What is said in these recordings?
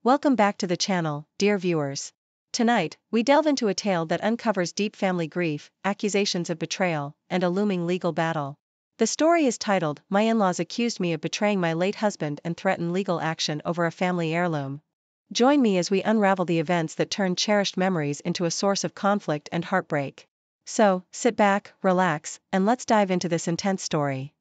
Welcome back to the channel, dear viewers. Tonight, we delve into a tale that uncovers deep family grief, accusations of betrayal, and a looming legal battle. The story is titled, My In-Laws Accused Me of Betraying My Late Husband and Threaten Legal Action Over a Family Heirloom. Join me as we unravel the events that turned cherished memories into a source of conflict and heartbreak. So, sit back, relax, and let's dive into this intense story.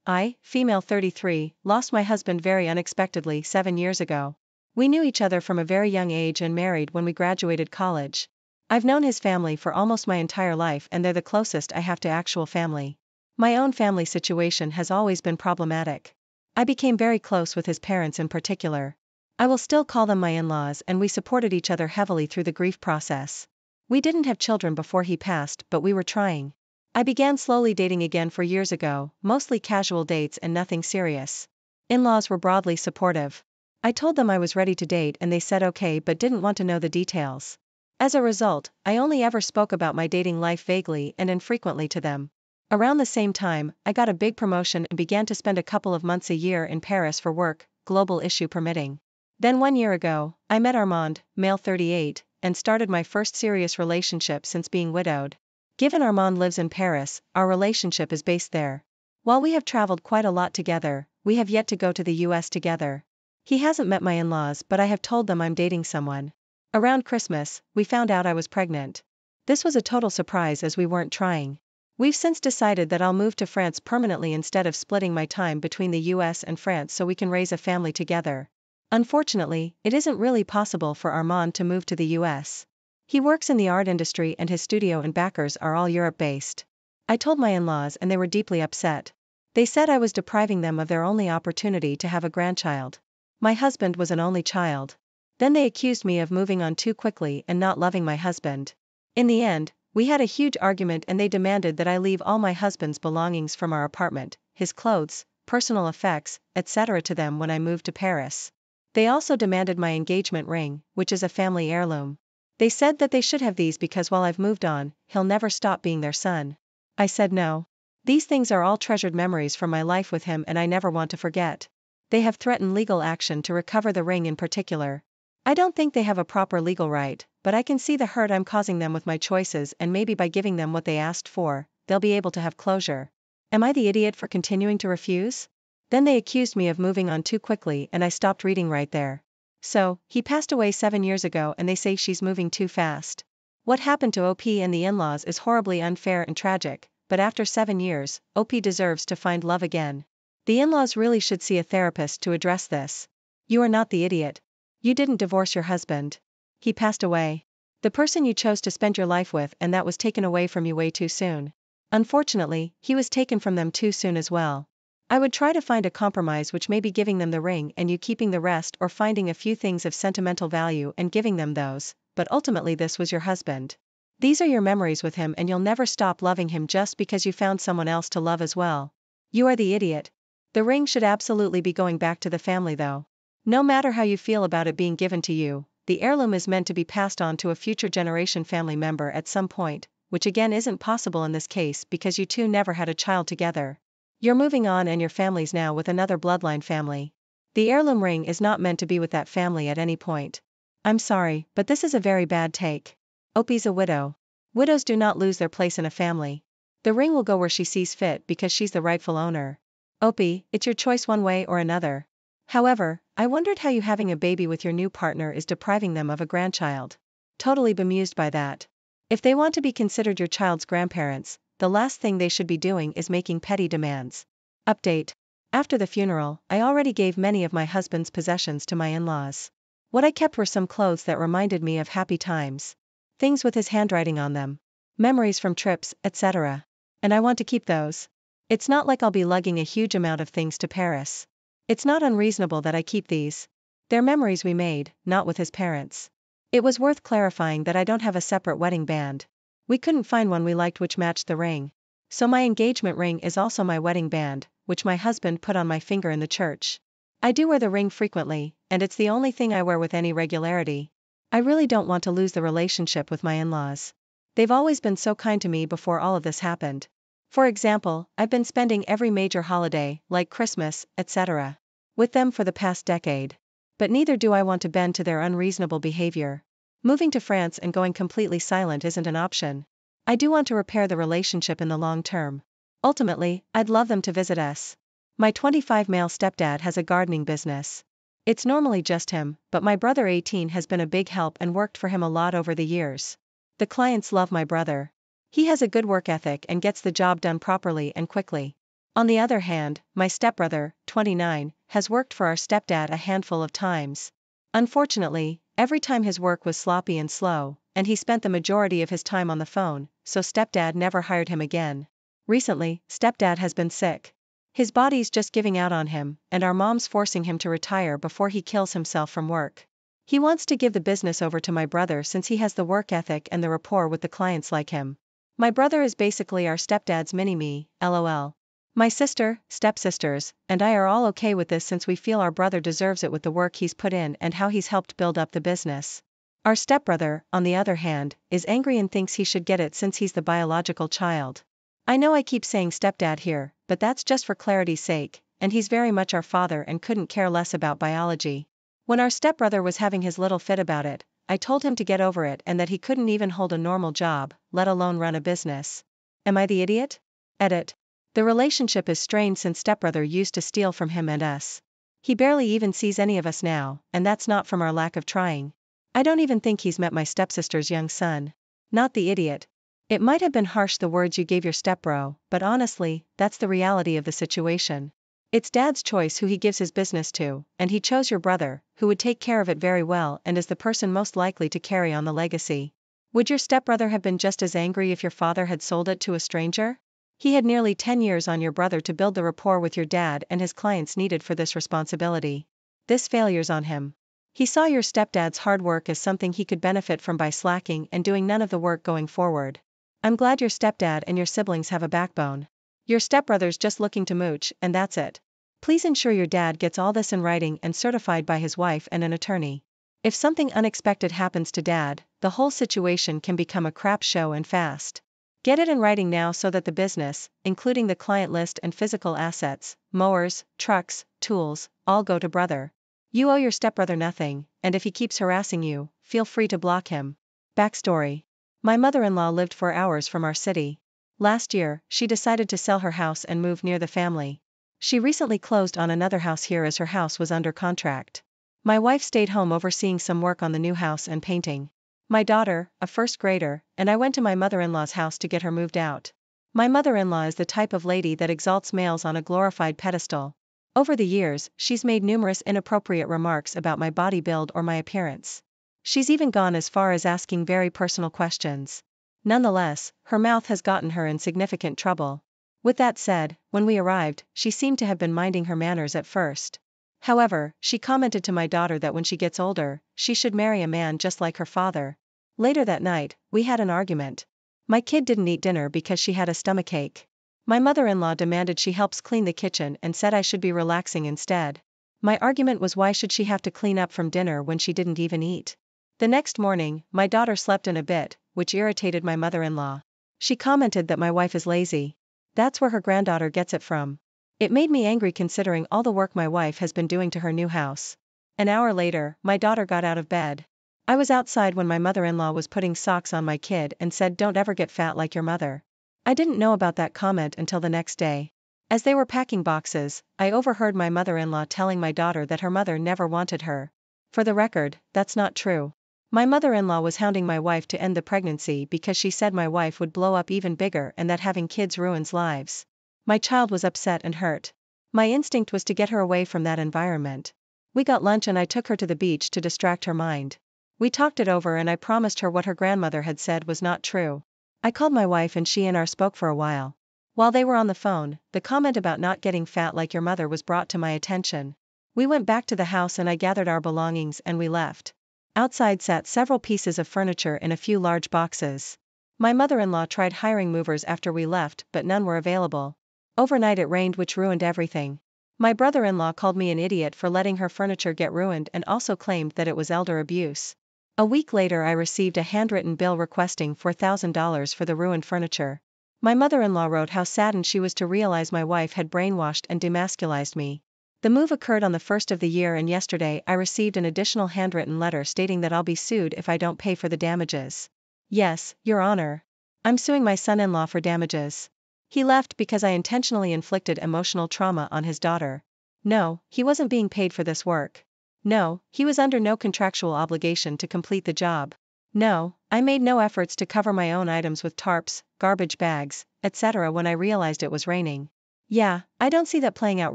I, female 33, lost my husband very unexpectedly 7 years ago. We knew each other from a very young age and married when we graduated college. I've known his family for almost my entire life and they're the closest I have to actual family. My own family situation has always been problematic. I became very close with his parents in particular. I will still call them my in-laws, and we supported each other heavily through the grief process. We didn't have children before he passed, but we were trying. I began slowly dating again 4 years ago, mostly casual dates and nothing serious. In-laws were broadly supportive. I told them I was ready to date and they said okay but didn't want to know the details. As a result, I only ever spoke about my dating life vaguely and infrequently to them. Around the same time, I got a big promotion and began to spend a couple of months a year in Paris for work, global issue permitting. Then 1 year ago, I met Armand, male 38, and started my first serious relationship since being widowed. Given Armand lives in Paris, our relationship is based there. While we have traveled quite a lot together, we have yet to go to the US together. He hasn't met my in-laws but I have told them I'm dating someone. Around Christmas, we found out I was pregnant. This was a total surprise as we weren't trying. We've since decided that I'll move to France permanently instead of splitting my time between the US and France so we can raise a family together. Unfortunately, it isn't really possible for Armand to move to the US. He works in the art industry and his studio and backers are all Europe-based. I told my in-laws and they were deeply upset. They said I was depriving them of their only opportunity to have a grandchild. My husband was an only child. Then they accused me of moving on too quickly and not loving my husband. In the end, we had a huge argument and they demanded that I leave all my husband's belongings from our apartment, his clothes, personal effects, etc. to them when I moved to Paris. They also demanded my engagement ring, which is a family heirloom. They said that they should have these because while I've moved on, he'll never stop being their son. I said no. These things are all treasured memories from my life with him and I never want to forget. They have threatened legal action to recover the ring in particular. I don't think they have a proper legal right, but I can see the hurt I'm causing them with my choices and maybe by giving them what they asked for, they'll be able to have closure. Am I the idiot for continuing to refuse? Then they accused me of moving on too quickly and I stopped reading right there. So, he passed away 7 years ago and they say she's moving too fast. What happened to OP and the in-laws is horribly unfair and tragic, but after 7 years, OP deserves to find love again. The in-laws really should see a therapist to address this. You are not the idiot. You didn't divorce your husband. He passed away. The person you chose to spend your life with and that was taken away from you way too soon. Unfortunately, he was taken from them too soon as well. I would try to find a compromise which may be giving them the ring and you keeping the rest or finding a few things of sentimental value and giving them those, but ultimately this was your husband. These are your memories with him and you'll never stop loving him just because you found someone else to love as well. You are the idiot. The ring should absolutely be going back to the family though. No matter how you feel about it being given to you, the heirloom is meant to be passed on to a future generation family member at some point, which again isn't possible in this case because you two never had a child together. You're moving on and your family's now with another bloodline family. The heirloom ring is not meant to be with that family at any point. I'm sorry, but this is a very bad take. OP's a widow. Widows do not lose their place in a family. The ring will go where she sees fit because she's the rightful owner. OP, it's your choice one way or another. However, I wondered how you having a baby with your new partner is depriving them of a grandchild. Totally bemused by that. If they want to be considered your child's grandparents, the last thing they should be doing is making petty demands. Update. After the funeral, I already gave many of my husband's possessions to my in-laws. What I kept were some clothes that reminded me of happy times. Things with his handwriting on them. Memories from trips, etc. And I want to keep those. It's not like I'll be lugging a huge amount of things to Paris. It's not unreasonable that I keep these. They're memories we made, not with his parents. It was worth clarifying that I don't have a separate wedding band. We couldn't find one we liked which matched the ring. So my engagement ring is also my wedding band, which my husband put on my finger in the church. I do wear the ring frequently, and it's the only thing I wear with any regularity. I really don't want to lose the relationship with my in-laws. They've always been so kind to me before all of this happened. For example, I've been spending every major holiday, like Christmas, etc., with them for the past decade. but neither do I want to bend to their unreasonable behavior. Moving to France and going completely silent isn't an option. I do want to repair the relationship in the long term. Ultimately, I'd love them to visit us. My 25 male stepdad has a gardening business. It's normally just him, but my brother 18 has been a big help and worked for him a lot over the years. The clients love my brother. He has a good work ethic and gets the job done properly and quickly. On the other hand, my stepbrother, 29, has worked for our stepdad a handful of times. Unfortunately, every time his work was sloppy and slow, and he spent the majority of his time on the phone, so stepdad never hired him again. Recently, stepdad has been sick. His body's just giving out on him, and our mom's forcing him to retire before he kills himself from work. He wants to give the business over to my brother since he has the work ethic and the rapport with the clients like him. My brother is basically our stepdad's mini-me, lol. My sister, stepsisters, and I are all okay with this since we feel our brother deserves it with the work he's put in and how he's helped build up the business. Our stepbrother, on the other hand, is angry and thinks he should get it since he's the biological child. I know I keep saying stepdad here, but that's just for clarity's sake, and he's very much our father and couldn't care less about biology. When our stepbrother was having his little fit about it, I told him to get over it and that he couldn't even hold a normal job, let alone run a business. Am I the idiot? Edit. The relationship is strained since stepbrother used to steal from him and us. He barely even sees any of us now, and that's not from our lack of trying. I don't even think he's met my stepsister's young son. Not the idiot. It might have been harsh the words you gave your stepbro, but honestly, that's the reality of the situation. It's dad's choice who he gives his business to, and he chose your brother, who would take care of it very well and is the person most likely to carry on the legacy. Would your stepbrother have been just as angry if your father had sold it to a stranger? He had nearly 10 years on your brother to build the rapport with your dad and his clients needed for this responsibility. This failure's on him. He saw your stepdad's hard work as something he could benefit from by slacking and doing none of the work going forward. I'm glad your stepdad and your siblings have a backbone. Your stepbrother's just looking to mooch, and that's it. Please ensure your dad gets all this in writing and certified by his wife and an attorney. If something unexpected happens to dad, the whole situation can become a crap show and fast. Get it in writing now so that the business, including the client list and physical assets, mowers, trucks, tools, all go to brother. You owe your stepbrother nothing, and if he keeps harassing you, feel free to block him. Backstory. My mother-in-law lived 4 hours from our city. Last year, she decided to sell her house and move near the family. She recently closed on another house here as her house was under contract. My wife stayed home overseeing some work on the new house and painting. My daughter, a first grader, and I went to my mother-in-law's house to get her moved out. My mother-in-law is the type of lady that exalts males on a glorified pedestal. Over the years, she's made numerous inappropriate remarks about my body build or my appearance. She's even gone as far as asking very personal questions. Nonetheless, her mouth has gotten her in significant trouble. With that said, when we arrived, she seemed to have been minding her manners at first. However, she commented to my daughter that when she gets older, she should marry a man just like her father. Later that night, we had an argument. My kid didn't eat dinner because she had a stomachache. My mother-in-law demanded she helps clean the kitchen and said I should be relaxing instead. My argument was why should she have to clean up from dinner when she didn't even eat? The next morning, my daughter slept in a bit, which irritated my mother-in-law. She commented that my wife is lazy. That's where her granddaughter gets it from. It made me angry considering all the work my wife has been doing to her new house. An hour later, my daughter got out of bed. I was outside when my mother-in-law was putting socks on my kid and said don't ever get fat like your mother. I didn't know about that comment until the next day. As they were packing boxes, I overheard my mother-in-law telling my daughter that her mother never wanted her. For the record, that's not true. My mother-in-law was hounding my wife to end the pregnancy because she said my wife would blow up even bigger and that having kids ruins lives. My child was upset and hurt. My instinct was to get her away from that environment. We got lunch and I took her to the beach to distract her mind. We talked it over and I promised her what her grandmother had said was not true. I called my wife and she and I spoke for a while. While they were on the phone, the comment about not getting fat like your mother was brought to my attention. We went back to the house and I gathered our belongings and we left. Outside sat several pieces of furniture in a few large boxes. My mother-in-law tried hiring movers after we left but none were available. Overnight it rained which ruined everything. My brother-in-law called me an idiot for letting her furniture get ruined and also claimed that it was elder abuse. A week later I received a handwritten bill requesting $4,000 for the ruined furniture. My mother-in-law wrote how saddened she was to realize my wife had brainwashed and demasculized me. The move occurred on the 1st of the year, and yesterday I received an additional handwritten letter stating that I'll be sued if I don't pay for the damages. Yes, Your Honor. I'm suing my son-in-law for damages. He left because I intentionally inflicted emotional trauma on his daughter. No, he wasn't being paid for this work. No, he was under no contractual obligation to complete the job. No, I made no efforts to cover my own items with tarps, garbage bags, etc. when I realized it was raining. Yeah, I don't see that playing out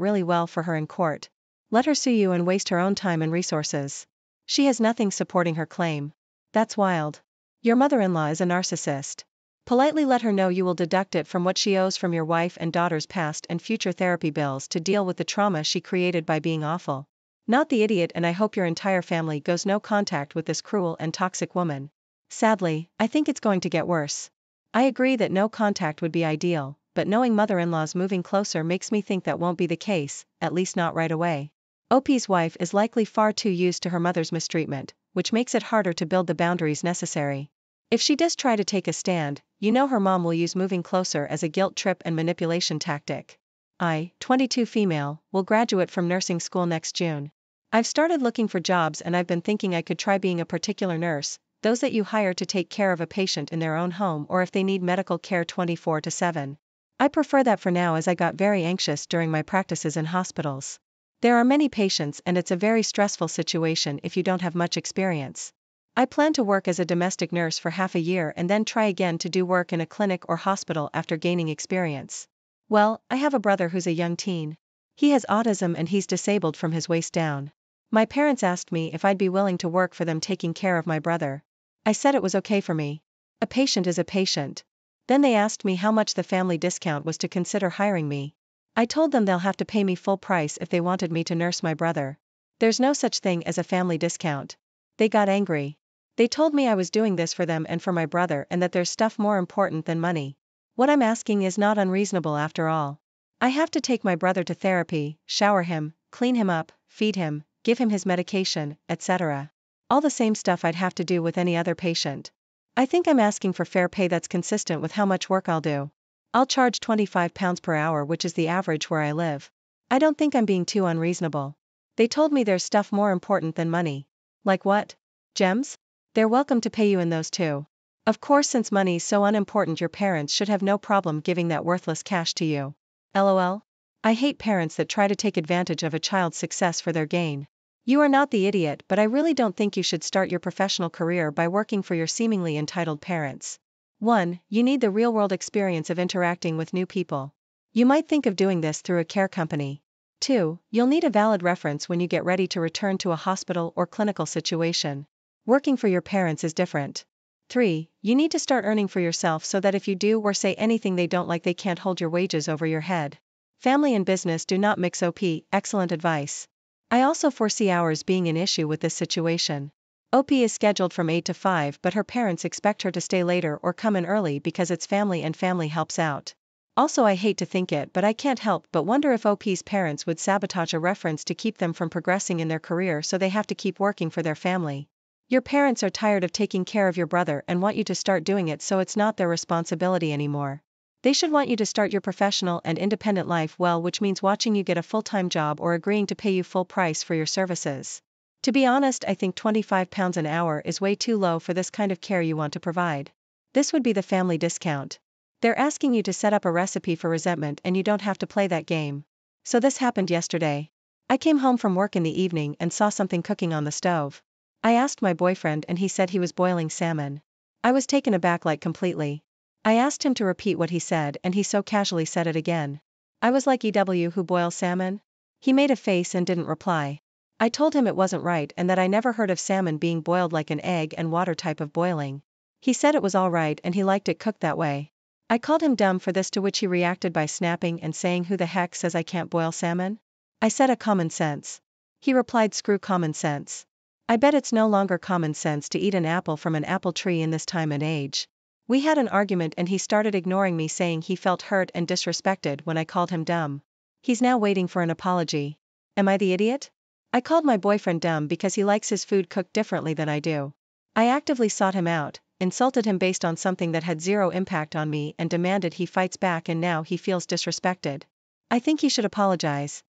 really well for her in court. Let her sue you and waste her own time and resources. She has nothing supporting her claim. That's wild. Your mother-in-law is a narcissist. Politely let her know you will deduct it from what she owes from your wife and daughter's past and future therapy bills to deal with the trauma she created by being awful. Not the idiot, and I hope your entire family goes no contact with this cruel and toxic woman. Sadly, I think it's going to get worse. I agree that no contact would be ideal, but knowing mother-in-law's moving closer makes me think that won't be the case, at least not right away. OP's wife is likely far too used to her mother's mistreatment, which makes it harder to build the boundaries necessary. If she does try to take a stand, you know her mom will use moving closer as a guilt trip and manipulation tactic. I, 22 female, will graduate from nursing school next June. I've started looking for jobs and I've been thinking I could try being a particular nurse, those that you hire to take care of a patient in their own home or if they need medical care 24/7. I prefer that for now as I got very anxious during my practices in hospitals. There are many patients and it's a very stressful situation if you don't have much experience. I plan to work as a domestic nurse for half a year and then try again to do work in a clinic or hospital after gaining experience. Well, I have a brother who's a young teen. He has autism and he's disabled from his waist down. My parents asked me if I'd be willing to work for them taking care of my brother. I said it was okay for me. A patient is a patient. Then they asked me how much the family discount was to consider hiring me. I told them they'll have to pay me full price if they wanted me to nurse my brother. There's no such thing as a family discount. They got angry. They told me I was doing this for them and for my brother and that there's stuff more important than money. What I'm asking is not unreasonable after all. I have to take my brother to therapy, shower him, clean him up, feed him, give him his medication, etc. All the same stuff I'd have to do with any other patient. I think I'm asking for fair pay that's consistent with how much work I'll do. I'll charge £25 per hour, which is the average where I live. I don't think I'm being too unreasonable. They told me there's stuff more important than money. Like what? Gems? They're welcome to pay you in those too. Of course, since money's so unimportant, your parents should have no problem giving that worthless cash to you. LOL? I hate parents that try to take advantage of a child's success for their gain. You are not the idiot, but I really don't think you should start your professional career by working for your seemingly entitled parents. 1. You need the real-world experience of interacting with new people. You might think of doing this through a care company. 2. You'll need a valid reference when you get ready to return to a hospital or clinical situation. Working for your parents is different. 3. You need to start earning for yourself so that if you do or say anything they don't like, they can't hold your wages over your head. Family and business do not mix. OP, excellent advice. I also foresee hours being an issue with this situation. OP is scheduled from 8 to 5, but her parents expect her to stay later or come in early because it's family and family helps out. Also, I hate to think it, but I can't help but wonder if OP's parents would sabotage a reference to keep them from progressing in their career so they have to keep working for their family. Your parents are tired of taking care of your brother and want you to start doing it so it's not their responsibility anymore. They should want you to start your professional and independent life well, which means watching you get a full-time job or agreeing to pay you full price for your services. To be honest, I think £25 an hour is way too low for this kind of care you want to provide. This would be the family discount. They're asking you to set up a recipe for resentment and you don't have to play that game. So this happened yesterday. I came home from work in the evening and saw something cooking on the stove. I asked my boyfriend and he said he was boiling salmon. I was taken aback, like completely. I asked him to repeat what he said and he so casually said it again. I was like, EW, who boils salmon? He made a face and didn't reply. I told him it wasn't right and that I never heard of salmon being boiled like an egg and water type of boiling. He said it was all right and he liked it cooked that way. I called him dumb for this, to which he reacted by snapping and saying, "Who the heck says I can't boil salmon?" I said, "A common sense." He replied, "Screw common sense. I bet it's no longer common sense to eat an apple from an apple tree in this time and age." We had an argument and he started ignoring me, saying he felt hurt and disrespected when I called him dumb. He's now waiting for an apology. Am I the idiot? I called my boyfriend dumb because he likes his food cooked differently than I do. I actively sought him out, insulted him based on something that had zero impact on me and demanded he fights back, and now he feels disrespected. I think he should apologize.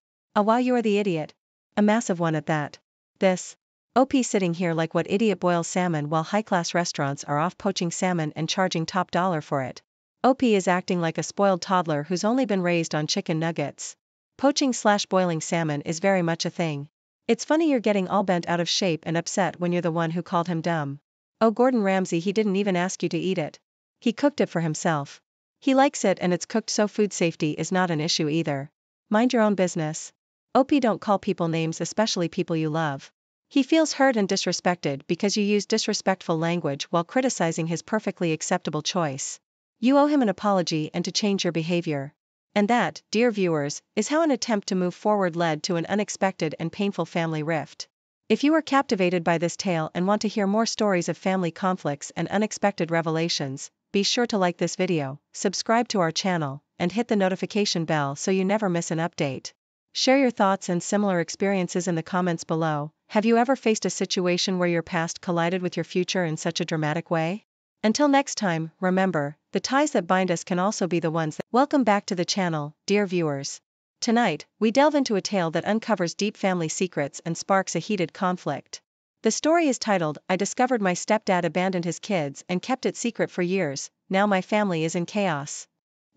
Wow, you are the idiot. A massive one at that. This. OP sitting here like what idiot boils salmon while high-class restaurants are off poaching salmon and charging top dollar for it. OP is acting like a spoiled toddler who's only been raised on chicken nuggets. Poaching/boiling salmon is very much a thing. It's funny you're getting all bent out of shape and upset when you're the one who called him dumb. Oh, Gordon Ramsay, he didn't even ask you to eat it. He cooked it for himself. He likes it and it's cooked, so food safety is not an issue either. Mind your own business. OP, don't call people names, especially people you love. He feels hurt and disrespected because you use disrespectful language while criticizing his perfectly acceptable choice. You owe him an apology and to change your behavior. And that, dear viewers, is how an attempt to move forward led to an unexpected and painful family rift. If you are captivated by this tale and want to hear more stories of family conflicts and unexpected revelations, be sure to like this video, subscribe to our channel, and hit the notification bell so you never miss an update. Share your thoughts and similar experiences in the comments below. Have you ever faced a situation where your past collided with your future in such a dramatic way? Until next time, remember, the ties that bind us can also be the ones that... Welcome back to the channel, dear viewers. Tonight, we delve into a tale that uncovers deep family secrets and sparks a heated conflict. The story is titled, I Discovered My Stepdad Abandoned His Kids and Kept It Secret for Years, Now My Family is in Chaos.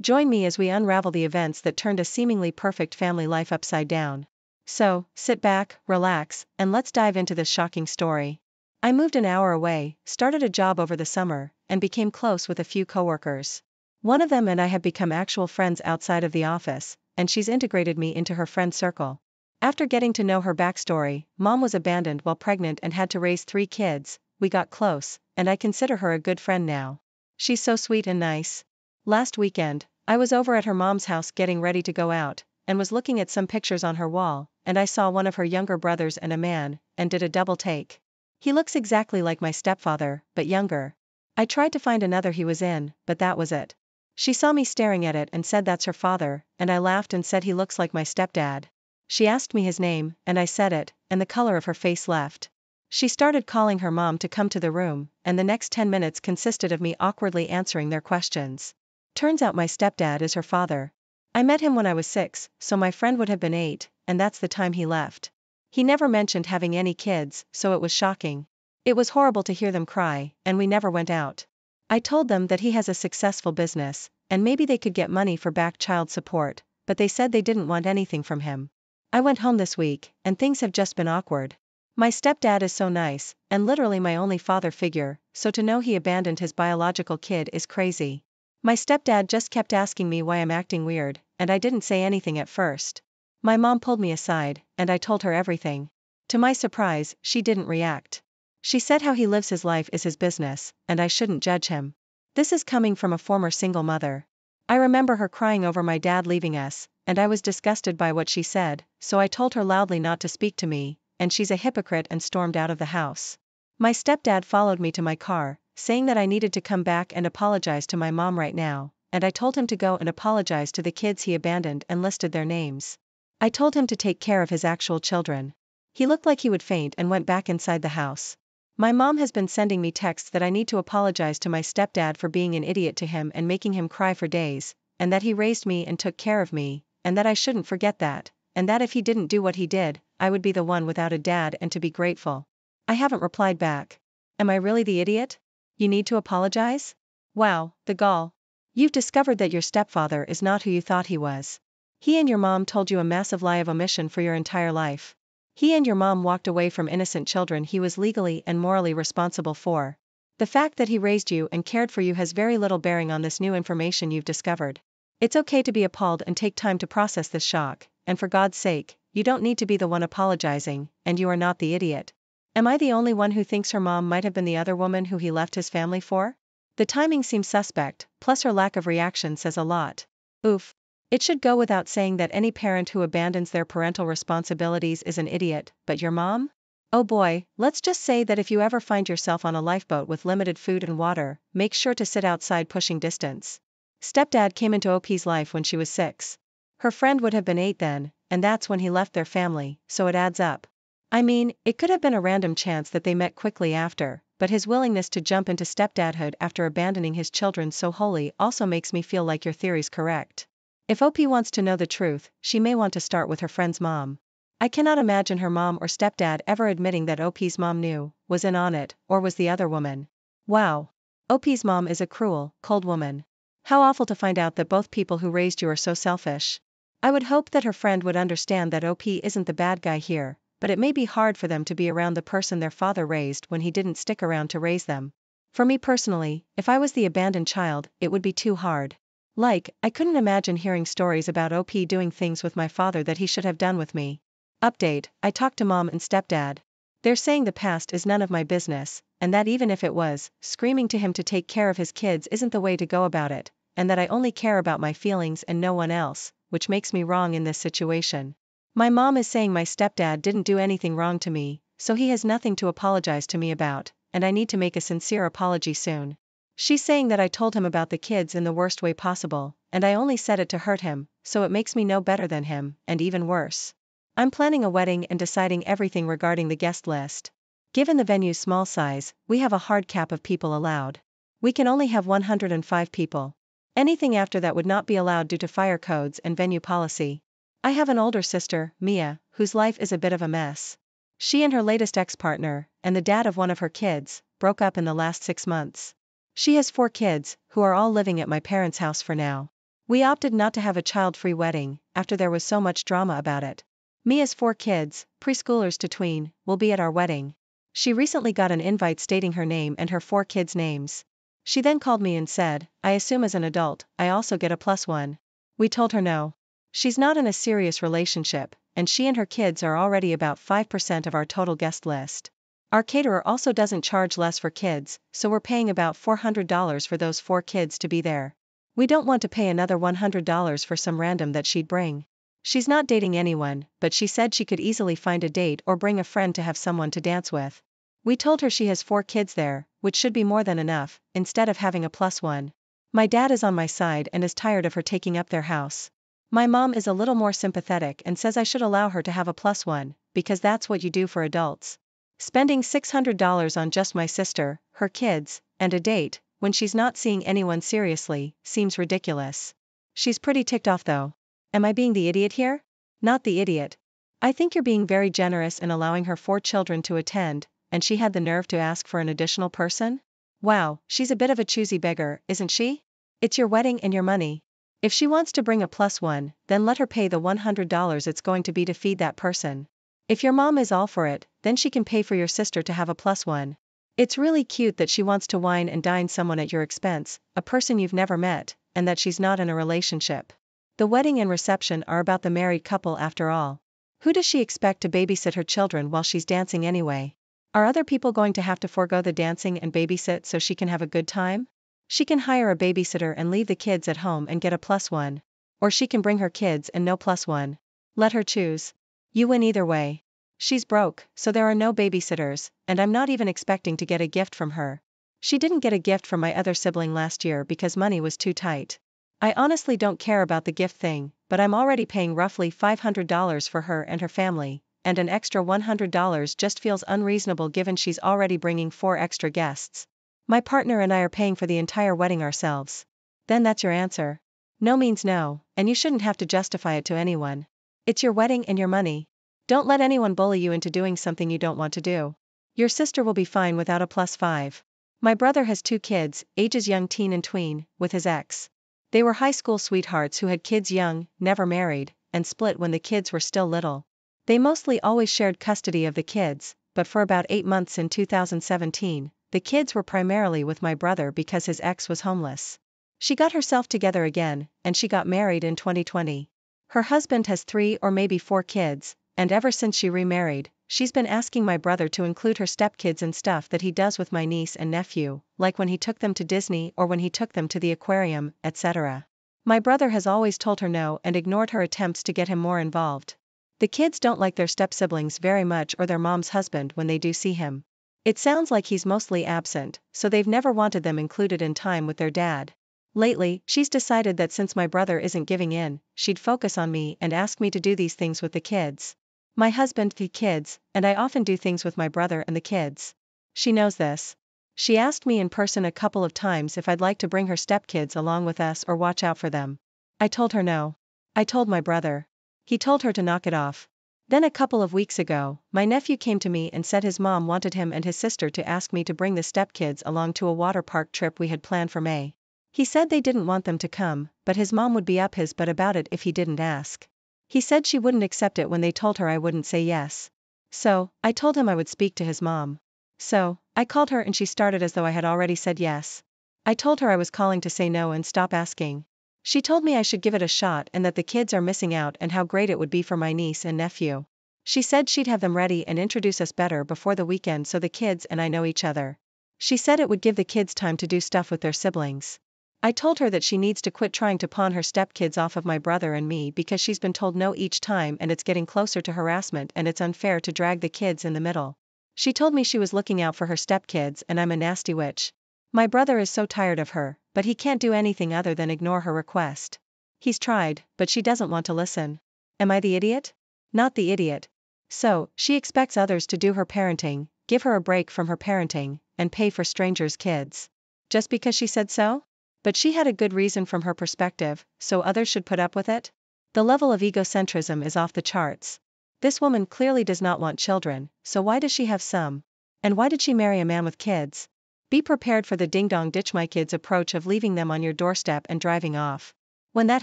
Join me as we unravel the events that turned a seemingly perfect family life upside down. So, sit back, relax, and let's dive into this shocking story. I moved an hour away, started a job over the summer, and became close with a few coworkers. One of them and I have become actual friends outside of the office, and she's integrated me into her friend circle. After getting to know her backstory, Mom was abandoned while pregnant and had to raise 3 kids. We got close, and I consider her a good friend now. She's so sweet and nice. Last weekend, I was over at her mom's house getting ready to go out, and was looking at some pictures on her wall, and I saw one of her younger brothers and a man, and did a double take. He looks exactly like my stepfather, but younger. I tried to find another he was in, but that was it. She saw me staring at it and said that's her father, and I laughed and said he looks like my stepdad. She asked me his name, and I said it, and the color of her face left. She started calling her mom to come to the room, and the next 10 minutes consisted of me awkwardly answering their questions. Turns out my stepdad is her father. I met him when I was 6, so my friend would have been 8, and that's the time he left. He never mentioned having any kids, so it was shocking. It was horrible to hear them cry, and we never went out. I told them that he has a successful business, and maybe they could get money for back child support, but they said they didn't want anything from him. I went home this week, and things have just been awkward. My stepdad is so nice, and literally my only father figure, so to know he abandoned his biological kid is crazy. My stepdad just kept asking me why I'm acting weird, and I didn't say anything at first. My mom pulled me aside, and I told her everything. To my surprise, she didn't react. She said how he lives his life is his business, and I shouldn't judge him. This is coming from a former single mother. I remember her crying over my dad leaving us, and I was disgusted by what she said, so I told her loudly not to speak to me, and she's a hypocrite and stormed out of the house. My stepdad followed me to my car, saying that I needed to come back and apologize to my mom right now, and I told him to go and apologize to the kids he abandoned and listed their names. I told him to take care of his actual children. He looked like he would faint and went back inside the house. My mom has been sending me texts that I need to apologize to my stepdad for being an idiot to him and making him cry for days, and that he raised me and took care of me, and that I shouldn't forget that, and that if he didn't do what he did, I would be the one without a dad and to be grateful. I haven't replied back. Am I really the idiot? You need to apologize? Wow, the gall. You've discovered that your stepfather is not who you thought he was. He and your mom told you a massive lie of omission for your entire life. He and your mom walked away from innocent children he was legally and morally responsible for. The fact that he raised you and cared for you has very little bearing on this new information you've discovered. It's okay to be appalled and take time to process this shock, and for God's sake, you don't need to be the one apologizing, and you are not the idiot. Am I the only one who thinks her mom might have been the other woman who he left his family for? The timing seems suspect, plus her lack of reaction says a lot. Oof. It should go without saying that any parent who abandons their parental responsibilities is an idiot, but your mom? Oh boy, let's just say that if you ever find yourself on a lifeboat with limited food and water, make sure to sit outside pushing distance. Stepdad came into OP's life when she was 6. Her friend would have been 8 then, and that's when he left their family, so it adds up. I mean, it could have been a random chance that they met quickly after, but his willingness to jump into stepdadhood after abandoning his children so wholly also makes me feel like your theory's correct. If OP wants to know the truth, she may want to start with her friend's mom. I cannot imagine her mom or stepdad ever admitting that OP's mom knew, was in on it, or was the other woman. Wow. OP's mom is a cruel, cold woman. How awful to find out that both people who raised you are so selfish. I would hope that her friend would understand that OP isn't the bad guy here, but it may be hard for them to be around the person their father raised when he didn't stick around to raise them. For me personally, if I was the abandoned child, it would be too hard. Like, I couldn't imagine hearing stories about OP doing things with my father that he should have done with me. Update, I talked to mom and stepdad. They're saying the past is none of my business, and that even if it was, screaming to him to take care of his kids isn't the way to go about it, and that I only care about my feelings and no one else, which makes me wrong in this situation. My mom is saying my stepdad didn't do anything wrong to me, so he has nothing to apologize to me about, and I need to make a sincere apology soon. She's saying that I told him about the kids in the worst way possible, and I only said it to hurt him, so it makes me no better than him, and even worse. I'm planning a wedding and deciding everything regarding the guest list. Given the venue's small size, we have a hard cap of people allowed. We can only have 105 people. Anything after that would not be allowed due to fire codes and venue policy. I have an older sister, Mia, whose life is a bit of a mess. She and her latest ex-partner, and the dad of one of her kids, broke up in the last 6 months. She has 4 kids, who are all living at my parents' house for now. We opted not to have a child-free wedding, after there was so much drama about it. Mia's 4 kids, preschoolers to tween, will be at our wedding. She recently got an invite stating her name and her 4 kids' names. She then called me and said, I assume as an adult, I also get a +1. We told her no. She's not in a serious relationship, and she and her kids are already about 5% of our total guest list. Our caterer also doesn't charge less for kids, so we're paying about $400 for those 4 kids to be there. We don't want to pay another $100 for some random that she'd bring. She's not dating anyone, but she said she could easily find a date or bring a friend to have someone to dance with. We told her she has 4 kids there, which should be more than enough, instead of having a +1. My dad is on my side and is tired of her taking up their house. My mom is a little more sympathetic and says I should allow her to have a +1, because that's what you do for adults. Spending $600 on just my sister, her kids, and a date, when she's not seeing anyone seriously, seems ridiculous. She's pretty ticked off though. Am I being the idiot here? Not the idiot. I think you're being very generous in allowing her 4 children to attend, and she had the nerve to ask for an additional person? Wow, she's a bit of a choosy beggar, isn't she? It's your wedding and your money. If she wants to bring a +1, then let her pay the $100 it's going to be to feed that person. If your mom is all for it, then she can pay for your sister to have a +1. It's really cute that she wants to wine and dine someone at your expense, a person you've never met, and that she's not in a relationship. The wedding and reception are about the married couple after all. Who does she expect to babysit her children while she's dancing anyway? Are other people going to have to forego the dancing and babysit so she can have a good time? She can hire a babysitter and leave the kids at home and get a +1. Or she can bring her kids and no +1. Let her choose. You win either way. She's broke, so there are no babysitters, and I'm not even expecting to get a gift from her. She didn't get a gift from my other sibling last year because money was too tight. I honestly don't care about the gift thing, but I'm already paying roughly $500 for her and her family, and an extra $100 just feels unreasonable given she's already bringing 4 extra guests. My partner and I are paying for the entire wedding ourselves. Then that's your answer. No means no, and you shouldn't have to justify it to anyone. It's your wedding and your money. Don't let anyone bully you into doing something you don't want to do. Your sister will be fine without a +5. My brother has 2 kids, ages young teen and tween, with his ex. They were high school sweethearts who had kids young, never married, and split when the kids were still little. They mostly always shared custody of the kids, but for about 8 months in 2017, the kids were primarily with my brother because his ex was homeless. She got herself together again, and she got married in 2020. Her husband has 3 or maybe 4 kids, and ever since she remarried, she's been asking my brother to include her stepkids in stuff that he does with my niece and nephew, like when he took them to Disney or when he took them to the aquarium, etc. My brother has always told her no and ignored her attempts to get him more involved. The kids don't like their step-siblings very much or their mom's husband when they do see him. It sounds like he's mostly absent, so they've never wanted them included in time with their dad. Lately, she's decided that since my brother isn't giving in, she'd focus on me and ask me to do these things with the kids. My husband, the kids, and I often do things with my brother and the kids. She knows this. She asked me in person a couple of times if I'd like to bring her stepkids along with us or watch out for them. I told her no. I told my brother. He told her to knock it off. Then a couple of weeks ago, my nephew came to me and said his mom wanted him and his sister to ask me to bring the stepkids along to a water park trip we had planned for May. He said they didn't want them to come, but his mom would be up his butt about it if he didn't ask. He said she wouldn't accept it when they told her I wouldn't say yes. So, I told him I would speak to his mom. So, I called her and she started as though I had already said yes. I told her I was calling to say no and stop asking. She told me I should give it a shot and that the kids are missing out and how great it would be for my niece and nephew. She said she'd have them ready and introduce us better before the weekend so the kids and I know each other. She said it would give the kids time to do stuff with their siblings. I told her that she needs to quit trying to pawn her stepkids off of my brother and me because she's been told no each time and it's getting closer to harassment and it's unfair to drag the kids in the middle. She told me she was looking out for her stepkids and I'm a nasty witch. My brother is so tired of her, but he can't do anything other than ignore her request. He's tried, but she doesn't want to listen. Am I the idiot? Not the idiot. So, she expects others to do her parenting, give her a break from her parenting, and pay for strangers' kids. Just because she said so? But she had a good reason from her perspective, so others should put up with it? The level of egocentrism is off the charts. This woman clearly does not want children, so why does she have some? And why did she marry a man with kids? Be prepared for the ding-dong ditch my kids approach of leaving them on your doorstep and driving off. When that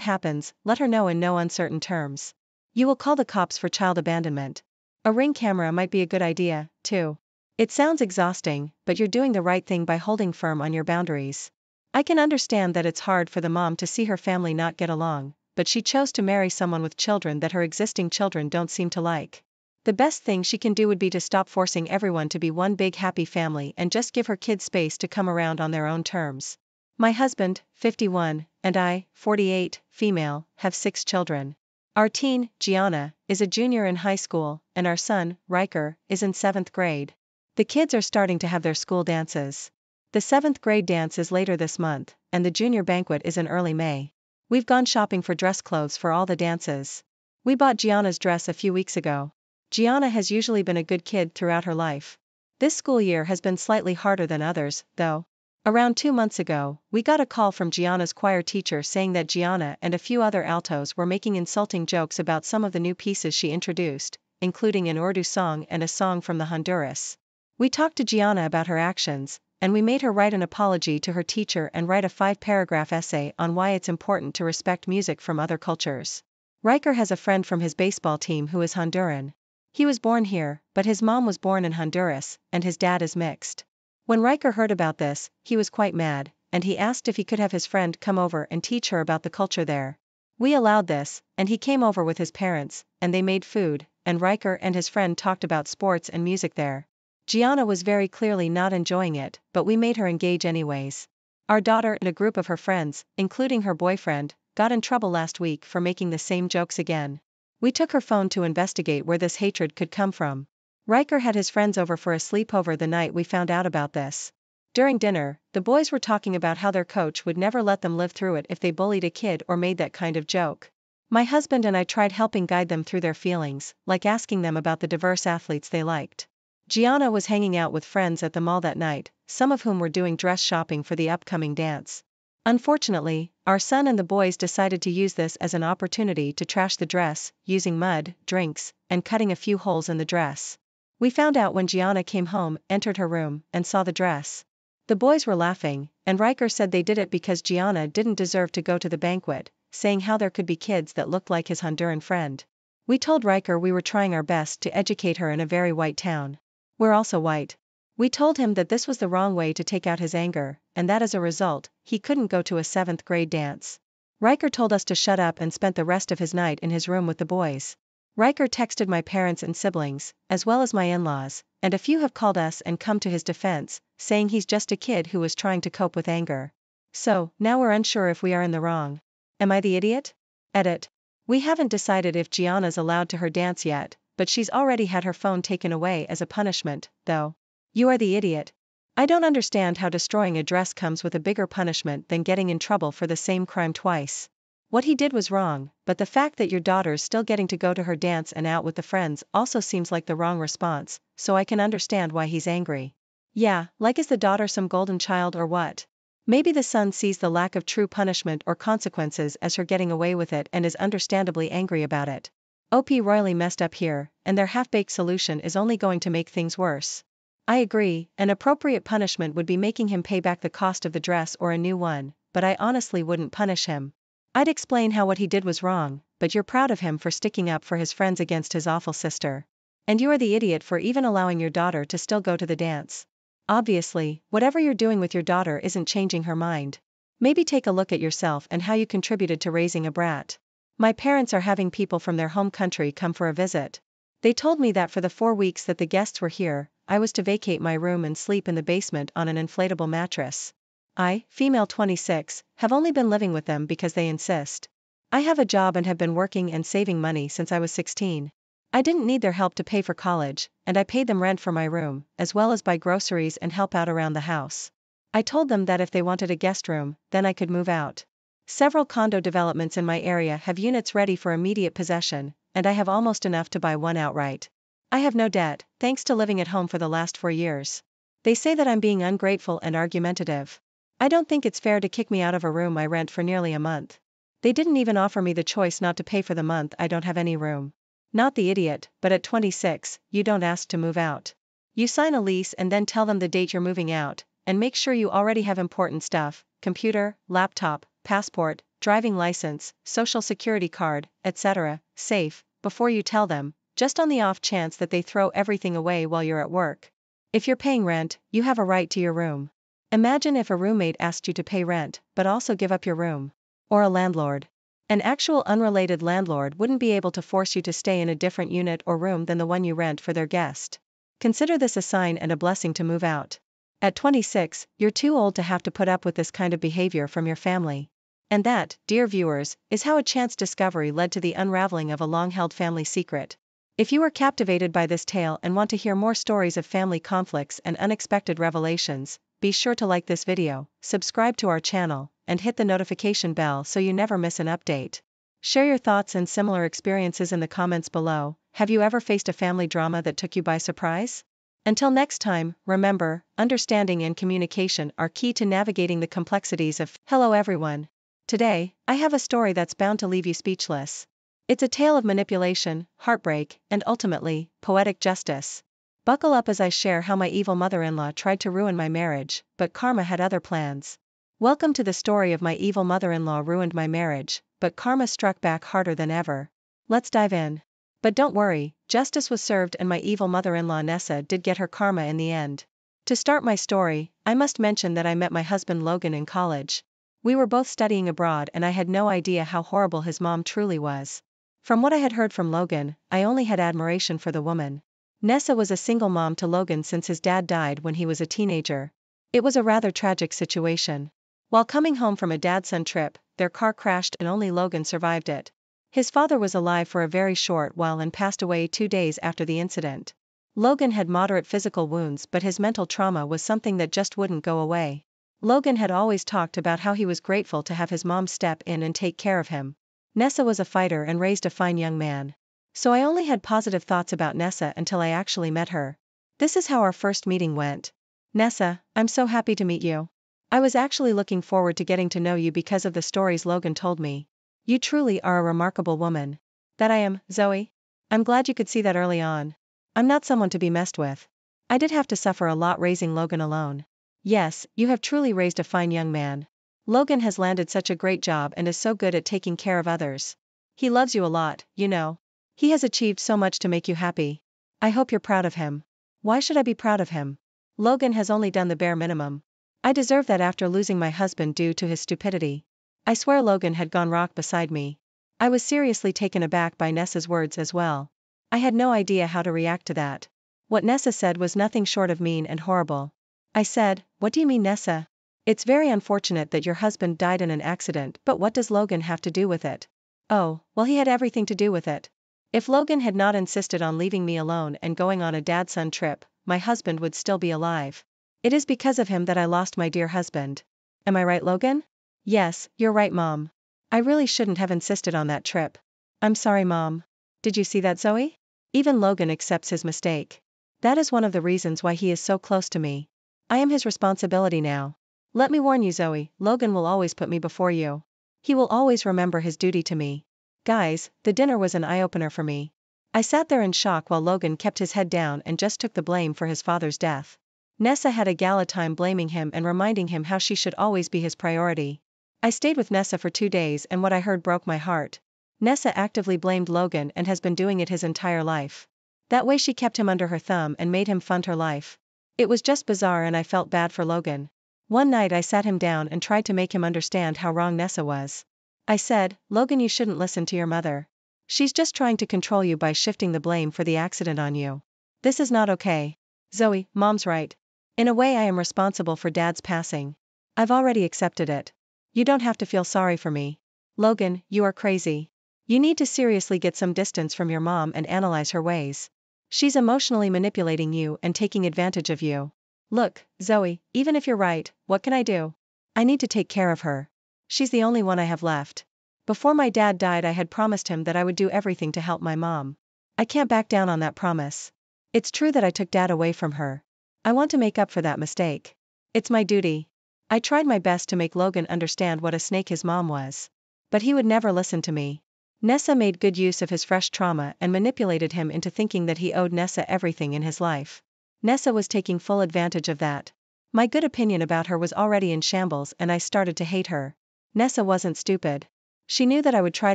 happens, let her know in no uncertain terms. You will call the cops for child abandonment. A Ring camera might be a good idea, too. It sounds exhausting, but you're doing the right thing by holding firm on your boundaries. I can understand that it's hard for the mom to see her family not get along, but she chose to marry someone with children that her existing children don't seem to like. The best thing she can do would be to stop forcing everyone to be one big happy family and just give her kids space to come around on their own terms. My husband, 51, and I, 48, female, have 6 children. Our teen, Gianna, is a junior in high school, and our son, Riker, is in 7th grade. The kids are starting to have their school dances. The 7th grade dance is later this month, and the junior banquet is in early May. We've gone shopping for dress clothes for all the dances. We bought Gianna's dress a few weeks ago. Gianna has usually been a good kid throughout her life. This school year has been slightly harder than others, though. Around 2 months ago, we got a call from Gianna's choir teacher saying that Gianna and a few other altos were making insulting jokes about some of the new pieces she introduced, including an Urdu song and a song from the Honduras. We talked to Gianna about her actions, and we made her write an apology to her teacher and write a 5-paragraph essay on why it's important to respect music from other cultures. Riker has a friend from his baseball team who is Honduran. He was born here, but his mom was born in Honduras, and his dad is mixed. When Riker heard about this, he was quite mad, and he asked if he could have his friend come over and teach her about the culture there. We allowed this, and he came over with his parents, and they made food, and Riker and his friend talked about sports and music there. Gianna was very clearly not enjoying it, but we made her engage anyways. Our daughter and a group of her friends, including her boyfriend, got in trouble last week for making the same jokes again. We took her phone to investigate where this hatred could come from. Riker had his friends over for a sleepover the night we found out about this. During dinner, the boys were talking about how their coach would never let them live through it if they bullied a kid or made that kind of joke. My husband and I tried helping guide them through their feelings, like asking them about the diverse athletes they liked. Gianna was hanging out with friends at the mall that night, some of whom were doing dress shopping for the upcoming dance. Unfortunately, our son and the boys decided to use this as an opportunity to trash the dress, using mud, drinks, and cutting a few holes in the dress. We found out when Gianna came home, entered her room, and saw the dress. The boys were laughing, and Riker said they did it because Gianna didn't deserve to go to the banquet, saying how there could be kids that looked like his Honduran friend. We told Riker we were trying our best to educate her in a very white town. We're also white. We told him that this was the wrong way to take out his anger, and that as a result, he couldn't go to a 7th grade dance. Riker told us to shut up and spent the rest of his night in his room with the boys. Riker texted my parents and siblings, as well as my in-laws, and a few have called us and come to his defense, saying he's just a kid who was trying to cope with anger. So, now we're unsure if we are in the wrong. Am I the idiot? Edit. We haven't decided if Gianna's allowed to her dance yet, but she's already had her phone taken away as a punishment, though. You are the idiot. I don't understand how destroying a dress comes with a bigger punishment than getting in trouble for the same crime twice. What he did was wrong, but the fact that your daughter's still getting to go to her dance and out with the friends also seems like the wrong response, so I can understand why he's angry. Yeah, like is the daughter some golden child or what? Maybe the son sees the lack of true punishment or consequences as her getting away with it and is understandably angry about it. OP royally messed up here, and their half-baked solution is only going to make things worse. I agree, an appropriate punishment would be making him pay back the cost of the dress or a new one, but I honestly wouldn't punish him. I'd explain how what he did was wrong, but you're proud of him for sticking up for his friends against his awful sister. And you are the idiot for even allowing your daughter to still go to the dance. Obviously, whatever you're doing with your daughter isn't changing her mind. Maybe take a look at yourself and how you contributed to raising a brat. My parents are having people from their home country come for a visit. They told me that for the 4 weeks that the guests were here, I was to vacate my room and sleep in the basement on an inflatable mattress. I, female 26, have only been living with them because they insist. I have a job and have been working and saving money since I was 16. I didn't need their help to pay for college, and I paid them rent for my room, as well as buy groceries and help out around the house. I told them that if they wanted a guest room, then I could move out. Several condo developments in my area have units ready for immediate possession, and I have almost enough to buy one outright. I have no debt, thanks to living at home for the last 4 years. They say that I'm being ungrateful and argumentative. I don't think it's fair to kick me out of a room I rent for nearly a month. They didn't even offer me the choice not to pay for the month I don't have any room. Not the idiot, but at 26, you don't ask to move out. You sign a lease and then tell them the date you're moving out, and make sure you already have important stuff, computer, laptop, passport, driving license, social security card, etc., safe, before you tell them, just on the off chance that they throw everything away while you're at work. If you're paying rent, you have a right to your room. Imagine if a roommate asked you to pay rent, but also give up your room. Or a landlord. An actual unrelated landlord wouldn't be able to force you to stay in a different unit or room than the one you rent for their guest. Consider this a sign and a blessing to move out. At 26, you're too old to have to put up with this kind of behavior from your family. And that, dear viewers, is how a chance discovery led to the unraveling of a long-held family secret. If you were captivated by this tale and want to hear more stories of family conflicts and unexpected revelations, be sure to like this video, subscribe to our channel, and hit the notification bell so you never miss an update. Share your thoughts and similar experiences in the comments below. Have you ever faced a family drama that took you by surprise? Until next time, remember, understanding and communication are key to navigating the complexities of. Hello everyone. Today, I have a story that's bound to leave you speechless. It's a tale of manipulation, heartbreak, and ultimately, poetic justice. Buckle up as I share how my evil mother-in-law tried to ruin my marriage, but karma had other plans. Welcome to the story of my evil mother-in-law ruined my marriage, but karma struck back harder than ever. Let's dive in. But don't worry, justice was served and my evil mother-in-law Nessa did get her karma in the end. To start my story, I must mention that I met my husband Logan in college. We were both studying abroad and I had no idea how horrible his mom truly was. From what I had heard from Logan, I only had admiration for the woman. Nessa was a single mom to Logan since his dad died when he was a teenager. It was a rather tragic situation. While coming home from a dad-son trip, their car crashed and only Logan survived it. His father was alive for a very short while and passed away 2 days after the incident. Logan had moderate physical wounds but his mental trauma was something that just wouldn't go away. Logan had always talked about how he was grateful to have his mom step in and take care of him. Nessa was a fighter and raised a fine young man. So I only had positive thoughts about Nessa until I actually met her. This is how our first meeting went. Nessa, I'm so happy to meet you. I was actually looking forward to getting to know you because of the stories Logan told me. You truly are a remarkable woman. That I am, Zoe. I'm glad you could see that early on. I'm not someone to be messed with. I did have to suffer a lot raising Logan alone. Yes, you have truly raised a fine young man. Logan has landed such a great job and is so good at taking care of others. He loves you a lot, you know. He has achieved so much to make you happy. I hope you're proud of him. Why should I be proud of him? Logan has only done the bare minimum. I deserve that after losing my husband due to his stupidity. I swear Logan had gone rock beside me. I was seriously taken aback by Nessa's words as well. I had no idea how to react to that. What Nessa said was nothing short of mean and horrible. I said, "What do you mean, Nessa? It's very unfortunate that your husband died in an accident, but what does Logan have to do with it?" Oh, well, he had everything to do with it. If Logan had not insisted on leaving me alone and going on a dad-son trip, my husband would still be alive. It is because of him that I lost my dear husband. Am I right, Logan? Yes, you're right, Mom. I really shouldn't have insisted on that trip. I'm sorry, Mom. Did you see that, Zoe? Even Logan accepts his mistake. That is one of the reasons why he is so close to me. I am his responsibility now. Let me warn you, Zoe, Logan will always put me before you. He will always remember his duty to me. Guys, the dinner was an eye-opener for me. I sat there in shock while Logan kept his head down and just took the blame for his father's death. Nessa had a gala time blaming him and reminding him how she should always be his priority. I stayed with Nessa for 2 days and what I heard broke my heart. Nessa actively blamed Logan and has been doing it his entire life. That way she kept him under her thumb and made him fund her life. It was just bizarre and I felt bad for Logan. One night I sat him down and tried to make him understand how wrong Nessa was. I said, Logan, you shouldn't listen to your mother. She's just trying to control you by shifting the blame for the accident on you. This is not okay. Zoe, Mom's right. In a way I am responsible for Dad's passing. I've already accepted it. You don't have to feel sorry for me. Logan, you are crazy. You need to seriously get some distance from your mom and analyze her ways. She's emotionally manipulating you and taking advantage of you. Look, Zoe, even if you're right, what can I do? I need to take care of her. She's the only one I have left. Before my dad died I had promised him that I would do everything to help my mom. I can't back down on that promise. It's true that I took Dad away from her. I want to make up for that mistake. It's my duty. I tried my best to make Logan understand what a snake his mom was. But he would never listen to me. Nessa made good use of his fresh trauma and manipulated him into thinking that he owed Nessa everything in his life. Nessa was taking full advantage of that. My good opinion about her was already in shambles and I started to hate her. Nessa wasn't stupid. She knew that I would try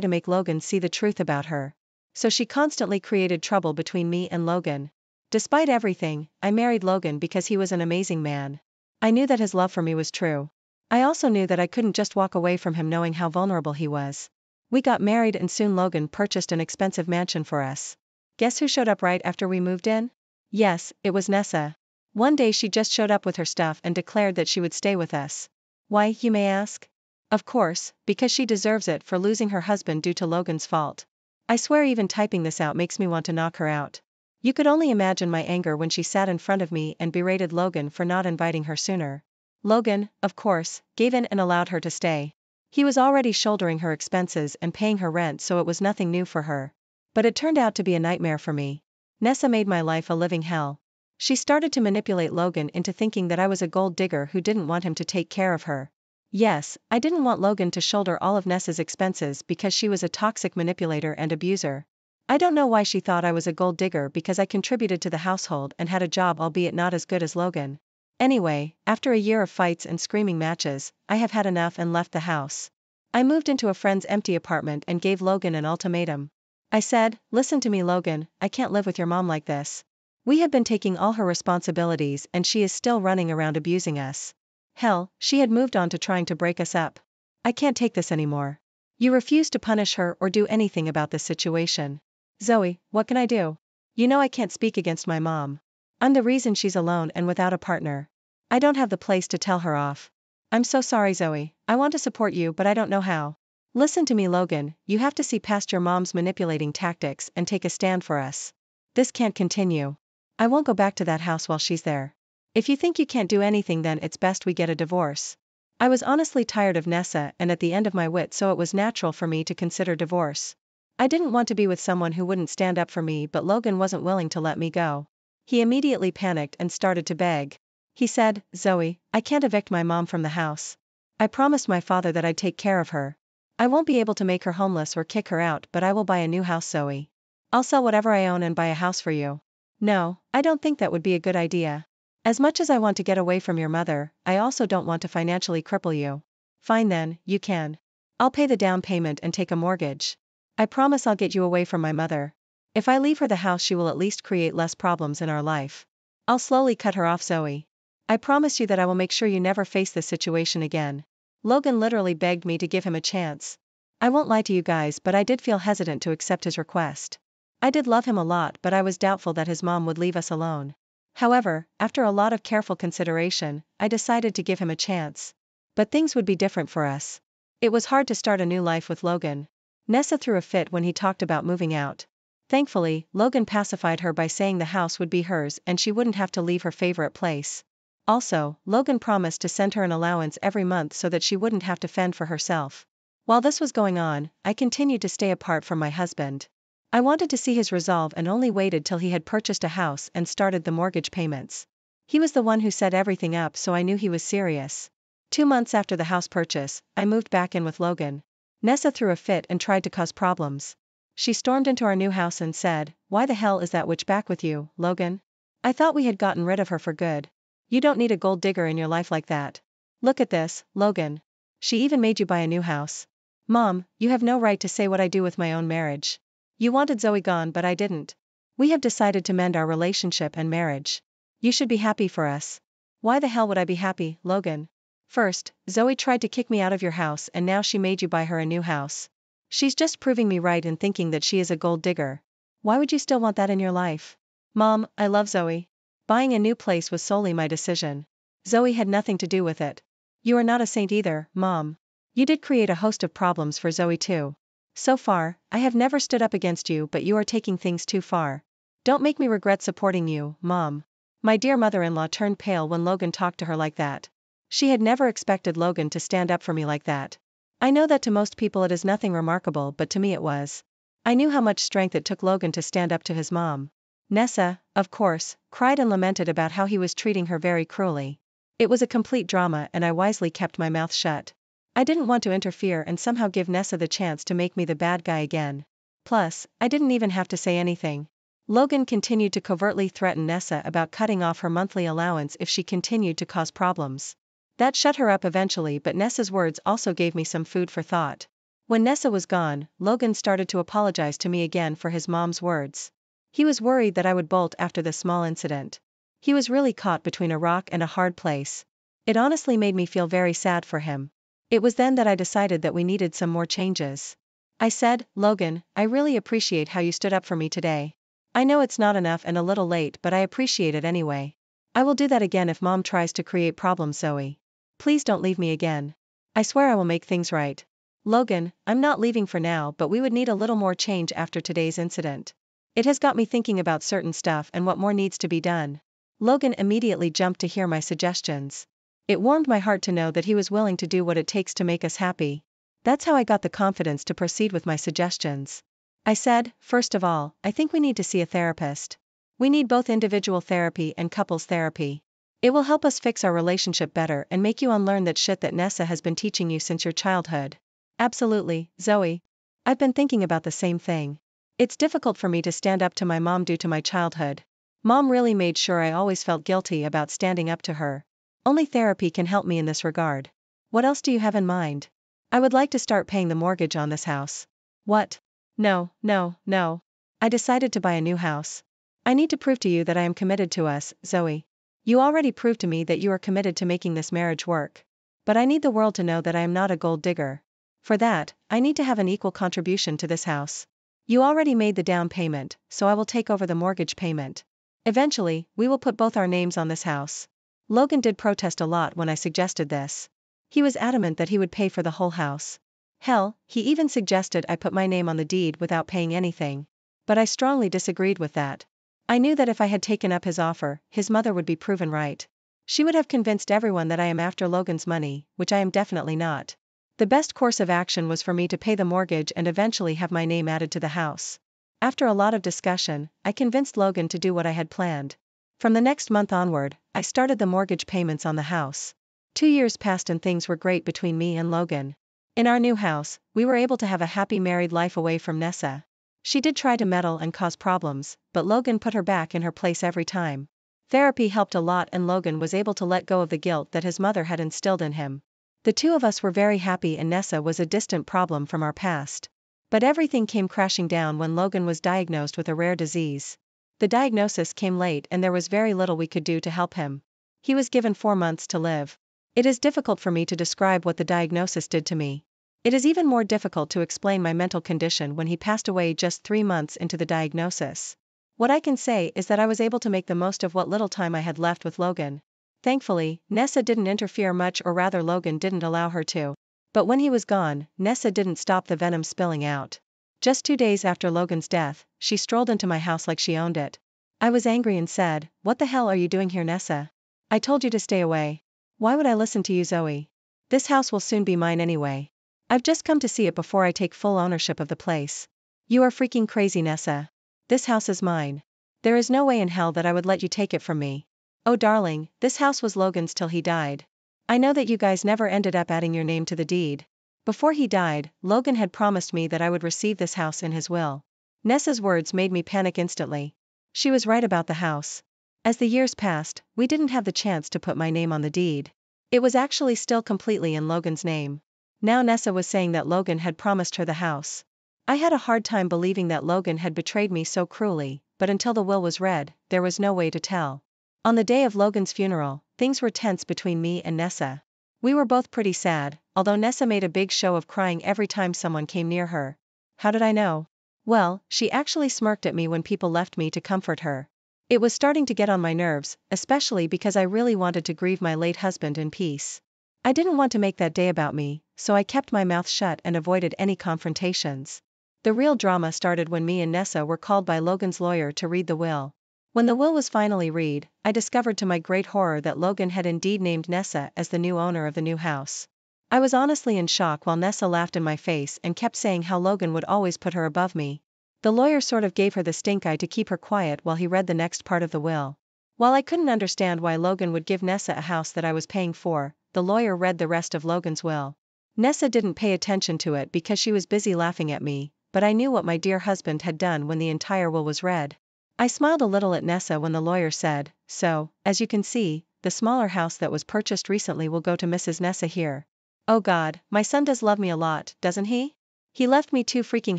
to make Logan see the truth about her. So she constantly created trouble between me and Logan. Despite everything, I married Logan because he was an amazing man. I knew that his love for me was true. I also knew that I couldn't just walk away from him knowing how vulnerable he was. We got married and soon Logan purchased an expensive mansion for us. Guess who showed up right after we moved in? Yes, it was Nessa. One day she just showed up with her stuff and declared that she would stay with us. Why, you may ask? Of course, because she deserves it for losing her husband due to Logan's fault. I swear even typing this out makes me want to knock her out. You could only imagine my anger when she sat in front of me and berated Logan for not inviting her sooner. Logan, of course, gave in and allowed her to stay. He was already shouldering her expenses and paying her rent, so it was nothing new for her. But it turned out to be a nightmare for me. Nessa made my life a living hell. She started to manipulate Logan into thinking that I was a gold digger who didn't want him to take care of her. Yes, I didn't want Logan to shoulder all of Nessa's expenses because she was a toxic manipulator and abuser. I don't know why she thought I was a gold digger because I contributed to the household and had a job, albeit not as good as Logan. Anyway, after a year of fights and screaming matches, I have had enough and left the house. I moved into a friend's empty apartment and gave Logan an ultimatum. I said, listen to me, Logan, I can't live with your mom like this. We have been taking all her responsibilities and she is still running around abusing us. Hell, she had moved on to trying to break us up. I can't take this anymore. You refuse to punish her or do anything about this situation. Zoe, what can I do? You know I can't speak against my mom. I'm the reason she's alone and without a partner. I don't have the place to tell her off. I'm so sorry, Zoe, I want to support you but I don't know how. Listen to me, Logan, you have to see past your mom's manipulating tactics and take a stand for us. This can't continue. I won't go back to that house while she's there. If you think you can't do anything, then it's best we get a divorce. I was honestly tired of Nessa and at the end of my wits, so it was natural for me to consider divorce. I didn't want to be with someone who wouldn't stand up for me, but Logan wasn't willing to let me go. He immediately panicked and started to beg. He said, Zoe, I can't evict my mom from the house. I promised my father that I'd take care of her. I won't be able to make her homeless or kick her out, but I will buy a new house, Zoe. I'll sell whatever I own and buy a house for you. No, I don't think that would be a good idea. As much as I want to get away from your mother, I also don't want to financially cripple you. Fine then, you can. I'll pay the down payment and take a mortgage. I promise I'll get you away from my mother. If I leave her the house, she will at least create less problems in our life. I'll slowly cut her off, Zoe. I promise you that I will make sure you never face this situation again. Logan literally begged me to give him a chance. I won't lie to you guys, but I did feel hesitant to accept his request. I did love him a lot, but I was doubtful that his mom would leave us alone. However, after a lot of careful consideration, I decided to give him a chance. But things would be different for us. It was hard to start a new life with Logan. Nessa threw a fit when he talked about moving out. Thankfully, Logan pacified her by saying the house would be hers and she wouldn't have to leave her favorite place. Also, Logan promised to send her an allowance every month so that she wouldn't have to fend for herself. While this was going on, I continued to stay apart from my husband. I wanted to see his resolve and only waited till he had purchased a house and started the mortgage payments. He was the one who set everything up, so I knew he was serious. 2 months after the house purchase, I moved back in with Logan. Nessa threw a fit and tried to cause problems. She stormed into our new house and said, "Why the hell is that witch back with you, Logan? I thought we had gotten rid of her for good. You don't need a gold digger in your life like that. Look at this, Logan. She even made you buy a new house. Mom, you have no right to say what I do with my own marriage. You wanted Zoe gone but I didn't. We have decided to mend our relationship and marriage. You should be happy for us." "Why the hell would I be happy, Logan? First, Zoe tried to kick me out of your house and now she made you buy her a new house. She's just proving me right in thinking that she is a gold digger. Why would you still want that in your life?" "Mom, I love Zoe. Buying a new place was solely my decision. Zoe had nothing to do with it. You are not a saint either, Mom. You did create a host of problems for Zoe too. So far, I have never stood up against you but you are taking things too far. Don't make me regret supporting you, Mom." My dear mother-in-law turned pale when Logan talked to her like that. She had never expected Logan to stand up for me like that. I know that to most people it is nothing remarkable but to me it was. I knew how much strength it took Logan to stand up to his mom. Nessa, of course, cried and lamented about how he was treating her very cruelly. It was a complete drama and I wisely kept my mouth shut. I didn't want to interfere and somehow give Nessa the chance to make me the bad guy again. Plus, I didn't even have to say anything. Logan continued to covertly threaten Nessa about cutting off her monthly allowance if she continued to cause problems. That shut her up eventually but Nessa's words also gave me some food for thought. When Nessa was gone, Logan started to apologize to me again for his mom's words. He was worried that I would bolt after the small incident. He was really caught between a rock and a hard place. It honestly made me feel very sad for him. It was then that I decided that we needed some more changes. I said, "Logan, I really appreciate how you stood up for me today. I know it's not enough and a little late but I appreciate it anyway. I will do that again if Mom tries to create problems, Zoe. Please don't leave me again. I swear I will make things right." "Logan, I'm not leaving for now but we would need a little more change after today's incident. It has got me thinking about certain stuff and what more needs to be done." Logan immediately jumped to hear my suggestions. It warmed my heart to know that he was willing to do what it takes to make us happy. That's how I got the confidence to proceed with my suggestions. I said, "First of all, I think we need to see a therapist. We need both individual therapy and couples therapy. It will help us fix our relationship better and make you unlearn that shit that Nessa has been teaching you since your childhood." "Absolutely, Zoe. I've been thinking about the same thing. It's difficult for me to stand up to my mom due to my childhood. Mom really made sure I always felt guilty about standing up to her. Only therapy can help me in this regard." "What else do you have in mind?" "I would like to start paying the mortgage on this house." "What? No, no, no. I decided to buy a new house. I need to prove to you that I am committed to us, Zoe. You already proved to me that you are committed to making this marriage work. But I need the world to know that I am not a gold digger. For that, I need to have an equal contribution to this house. You already made the down payment, so I will take over the mortgage payment. Eventually, we will put both our names on this house." Logan did protest a lot when I suggested this. He was adamant that he would pay for the whole house. Hell, he even suggested I put my name on the deed without paying anything. But I strongly disagreed with that. I knew that if I had taken up his offer, his mother would be proven right. She would have convinced everyone that I am after Logan's money, which I am definitely not. The best course of action was for me to pay the mortgage and eventually have my name added to the house. After a lot of discussion, I convinced Logan to do what I had planned. From the next month onward, I started the mortgage payments on the house. 2 years passed and things were great between me and Logan. In our new house, we were able to have a happy married life away from Nessa. She did try to meddle and cause problems, but Logan put her back in her place every time. Therapy helped a lot and Logan was able to let go of the guilt that his mother had instilled in him. The two of us were very happy and Nessa was a distant problem from our past. But everything came crashing down when Logan was diagnosed with a rare disease. The diagnosis came late and there was very little we could do to help him. He was given 4 months to live. It is difficult for me to describe what the diagnosis did to me. It is even more difficult to explain my mental condition when he passed away just 3 months into the diagnosis. What I can say is that I was able to make the most of what little time I had left with Logan. Thankfully, Nessa didn't interfere much or rather Logan didn't allow her to. But when he was gone, Nessa didn't stop the venom spilling out. Just 2 days after Logan's death, she strolled into my house like she owned it. I was angry and said, "What the hell are you doing here, Nessa? I told you to stay away. Why would I listen to you, Zoe? This house will soon be mine anyway. I've just come to see it before I take full ownership of the place. You are freaking crazy, Nessa. This house is mine. There is no way in hell that I would let you take it from me. Oh darling, this house was Logan's till he died. I know that you guys never ended up adding your name to the deed. Before he died, Logan had promised me that I would receive this house in his will. Nessa's words made me panic instantly. She was right about the house. As the years passed, we didn't have the chance to put my name on the deed. It was actually still completely in Logan's name. Now Nessa was saying that Logan had promised her the house. I had a hard time believing that Logan had betrayed me so cruelly, but until the will was read, there was no way to tell. On the day of Logan's funeral, things were tense between me and Nessa. We were both pretty sad, although Nessa made a big show of crying every time someone came near her. How did I know? Well, she actually smirked at me when people left me to comfort her. It was starting to get on my nerves, especially because I really wanted to grieve my late husband in peace. I didn't want to make that day about me, so I kept my mouth shut and avoided any confrontations. The real drama started when me and Nessa were called by Logan's lawyer to read the will. When the will was finally read, I discovered to my great horror that Logan had indeed named Nessa as the new owner of the new house. I was honestly in shock while Nessa laughed in my face and kept saying how Logan would always put her above me. The lawyer sort of gave her the stink eye to keep her quiet while he read the next part of the will. While I couldn't understand why Logan would give Nessa a house that I was paying for, the lawyer read the rest of Logan's will. Nessa didn't pay attention to it because she was busy laughing at me, but I knew what my dear husband had done when the entire will was read. I smiled a little at Nessa when the lawyer said, "So, as you can see, the smaller house that was purchased recently will go to Mrs. Nessa here. Oh God, my son does love me a lot, doesn't he? He left me 2 freaking